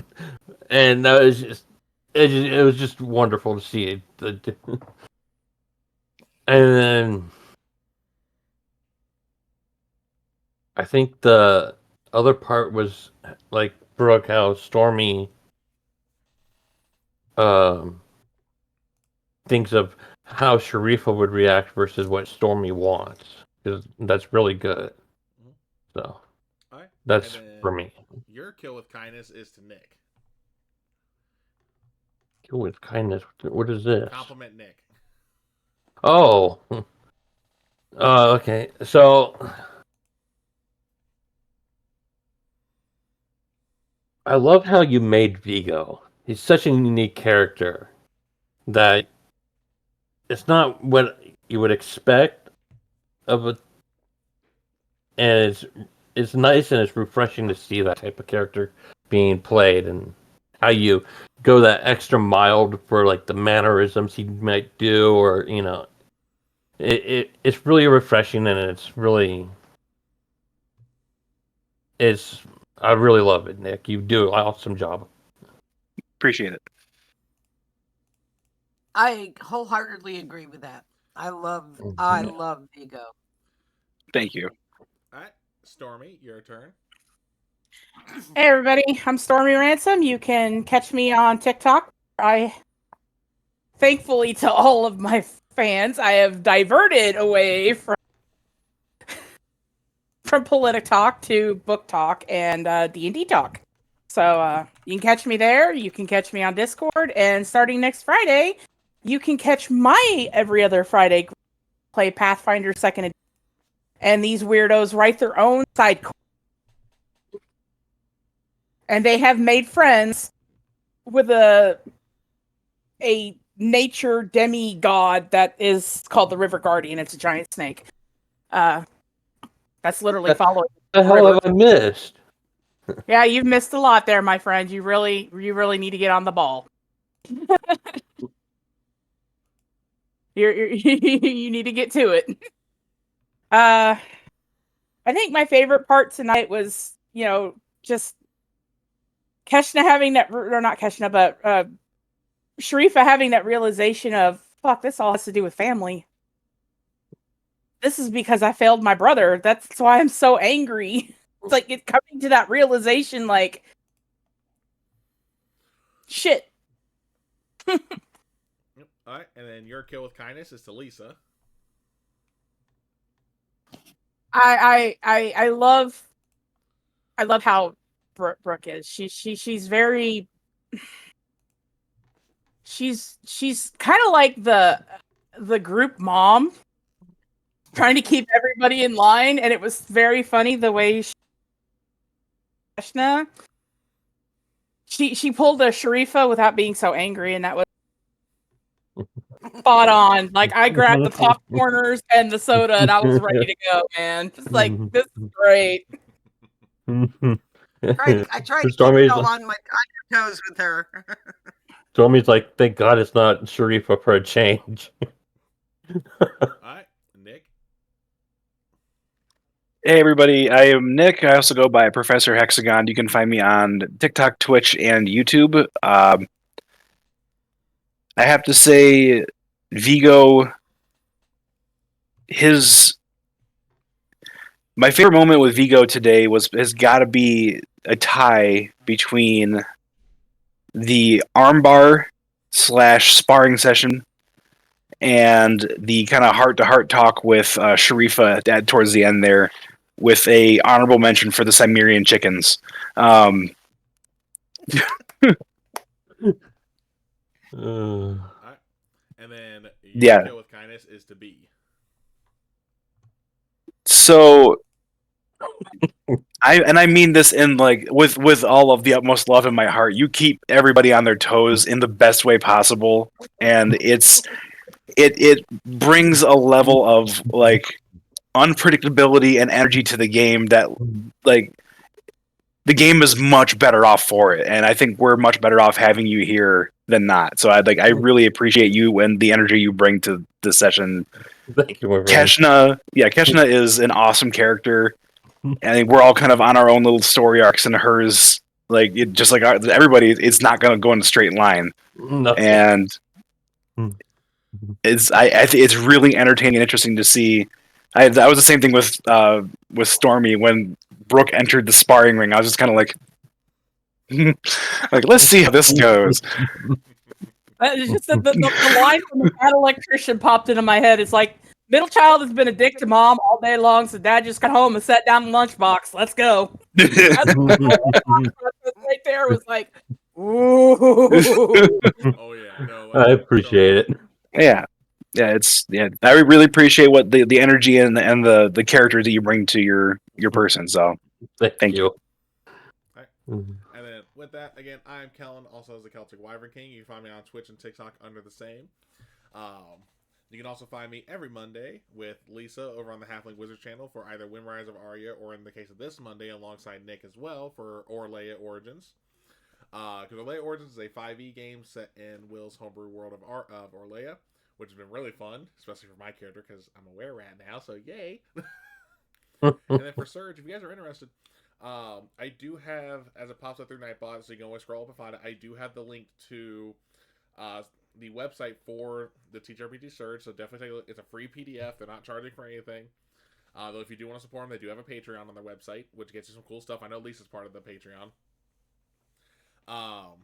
and that was it was just wonderful to see it. And then I think the other part was like Brooke, how Stormy thinks of how Sharifa would react versus what Stormy wants, because that's really good. So All right. that's for me. Your Kill with Kindness is to Nick. Kill with Kindness. What is this? Compliment Nick. Oh. Okay. So I love how you made Vigo. He's such a unique character that it's not what you would expect of a, and it's nice and it's refreshing to see that type of character being played, and how you go that extra mile for like the mannerisms he might do, or it's really refreshing, and I really love it, Nick. You do an awesome job. Appreciate it. I wholeheartedly agree with that. I love Vigo. Thank you. All right, Stormy, your turn. Hey everybody, I'm Stormy Ransom. You can catch me on TikTok. Thankfully to all of my fans, I have diverted away from Politic Talk to Book Talk and D&D Talk. So you can catch me there. You can catch me on Discord, and starting next Friday, you can catch my every other Friday play Pathfinder 2nd Edition. And these weirdos write their own side quests. And they have made friends with a nature demigod that is called the River Guardian. It's a giant snake. That's literally following. The hell have I missed? Yeah, you've missed a lot there, my friend. You really need to get on the ball. You need to get to it. I think my favorite part tonight was, just Keshna having that, or not Keshna, but Sharifa having that realization of, fuck, this all has to do with family. This is because I failed my brother. That's why I'm so angry. It's like it's coming to that realization, like, shit. Yep. All right, and then your Kill with Kindness is to Lisa. I love how Brooke is. She's very. She's kind of like the group mom, trying to keep everybody in line, and it was very funny the way she pulled a Sharifa without being so angry, and that was spot on. Like, I grabbed the popcorners and the soda, and I was ready to go, man. Just like, this is great. I tried to keep y'all on your toes with her. Stormy's like, thank God it's not Sharifa for a change. All right, Nick. Hey everybody, I am Nick. I also go by Professor Hexagon. You can find me on TikTok, Twitch, and YouTube. I have to say, Vigo, my favorite moment with Vigo today has got to be a tie between the armbar / sparring session and the kind of heart to heart talk with Sharifa towards the end there, with a honorable mention for the Cimmerian chickens. Alright. And then your kill with kindness is to be. So I mean this in like with all of the utmost love in my heart. You keep everybody on their toes in the best way possible, and it brings a level of like unpredictability and energy to the game that like the game is much better off for it, and I think we're much better off having you here than not. So I really appreciate you and the energy you bring to the session. Thank you, Keshna is an awesome character. I think we're all kind of on our own little story arcs, and hers, like just like everybody, it's not going to go in a straight line. No. And I think it's really entertaining and interesting to see. That was the same thing with Stormy when Brooke entered the sparring ring. I was just kind of like, let's see how this goes. It's just the line from the Bad Electrician popped into my head. It's like, middle child has been a dick to mom all day long, so dad just got home and set down the lunchbox. Let's go. Right there was like, ooh. Oh yeah, no, I appreciate it. Yeah. I really appreciate what the energy and the character that you bring to your person. So thank you. Right. And then with that, again, I'm Kellen, also as the Celtic Wyvern King. You can find me on Twitch and TikTok under the same. You can also find me every Monday with Lisa over on the Halfling Wizard channel for either Windrise of Arya, or in the case of this Monday, alongside Nick as well for Orleia Origins. Because Orleia Origins is a 5e game set in Will's homebrew world of Orleia, which has been really fun, especially for my character because I'm a were-rat now, so yay! And then for Surge, if you guys are interested, I do have, as it pops up through Nightbot, so you can always scroll up and find it, I do have the link to the website for the TTRPG Surge, so definitely take a look. It's a free PDF. They're not charging for anything. Though if you do want to support them, they do have a Patreon on their website, which gets you some cool stuff. I know Lisa's part of the Patreon. Trying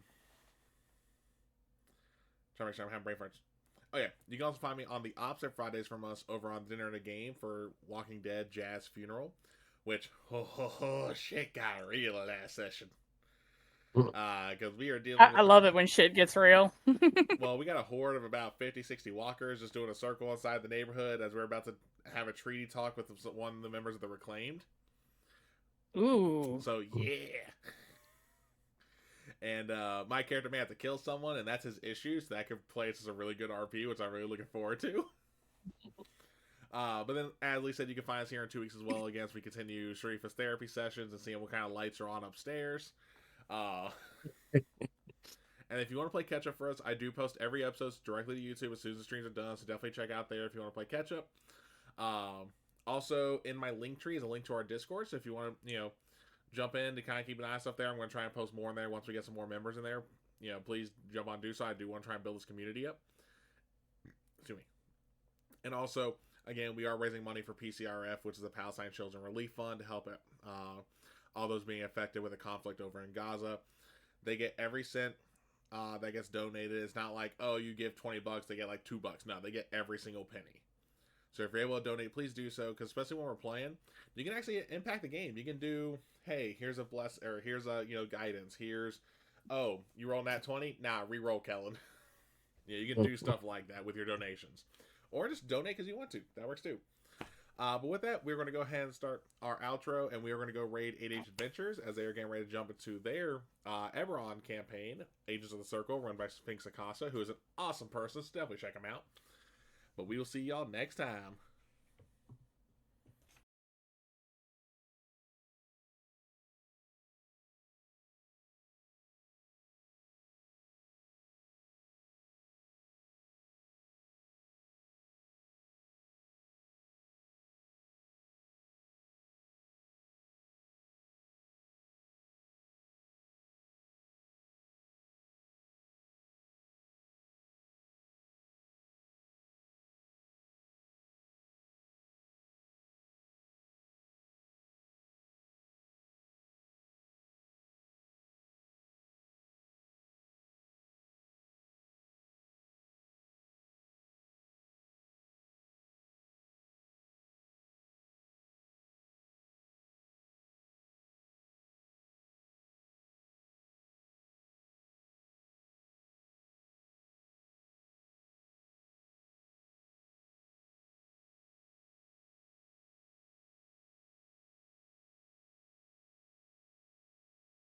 to make sure I'm having brain farts. Oh yeah, you can also find me on the Opposite Fridays from us over on Dinner and a Game for Walking Dead Jazz Funeral, which shit got real last session. Because we are dealing. I love it when shit gets real. Well, we got a horde of about 50-60 walkers just doing a circle inside the neighborhood as we're about to have a treaty talk with one of the members of the Reclaimed. Ooh. So yeah. And my character may have to kill someone, and that's his issue, so that could play as a really good RP, which I'm really looking forward to. But then, as Lee said, you can find us here in 2 weeks as well, again, as we continue Sharifa's therapy sessions and seeing what kind of lights are on upstairs. And if you want to play catch-up for us, I do post every episode directly to YouTube as soon as the streams are done, so definitely check out there if you want to play catch-up. Also, in my link tree is a link to our Discord, so if you want to, jump in to kind of keep an eye on stuff there. I'm going to try and post more in there once we get some more members in there. Please jump on, do so. I do want to try and build this community up. Excuse me. And also, again, we are raising money for PCRF, which is the Palestine Children Relief Fund, to help all those being affected with the conflict over in Gaza. They get every cent that gets donated. It's not like, oh, you give $20, they get like $2. No, they get every single penny. So if you're able to donate, please do so, because especially when we're playing, you can actually impact the game. You can do, hey, here's a here's a guidance. Here's, oh, you roll nat 20? Nah, re-roll, Kellen. You can do stuff like that with your donations, or just donate because you want to. That works too. But with that, we're going to go ahead and start our outro, and we are going to go raid 8H Adventures as they are getting ready to jump into their Eberron campaign, Agents of the Circle, run by Sphinx Akasa, who is an awesome person. So definitely check him out. But we will see y'all next time.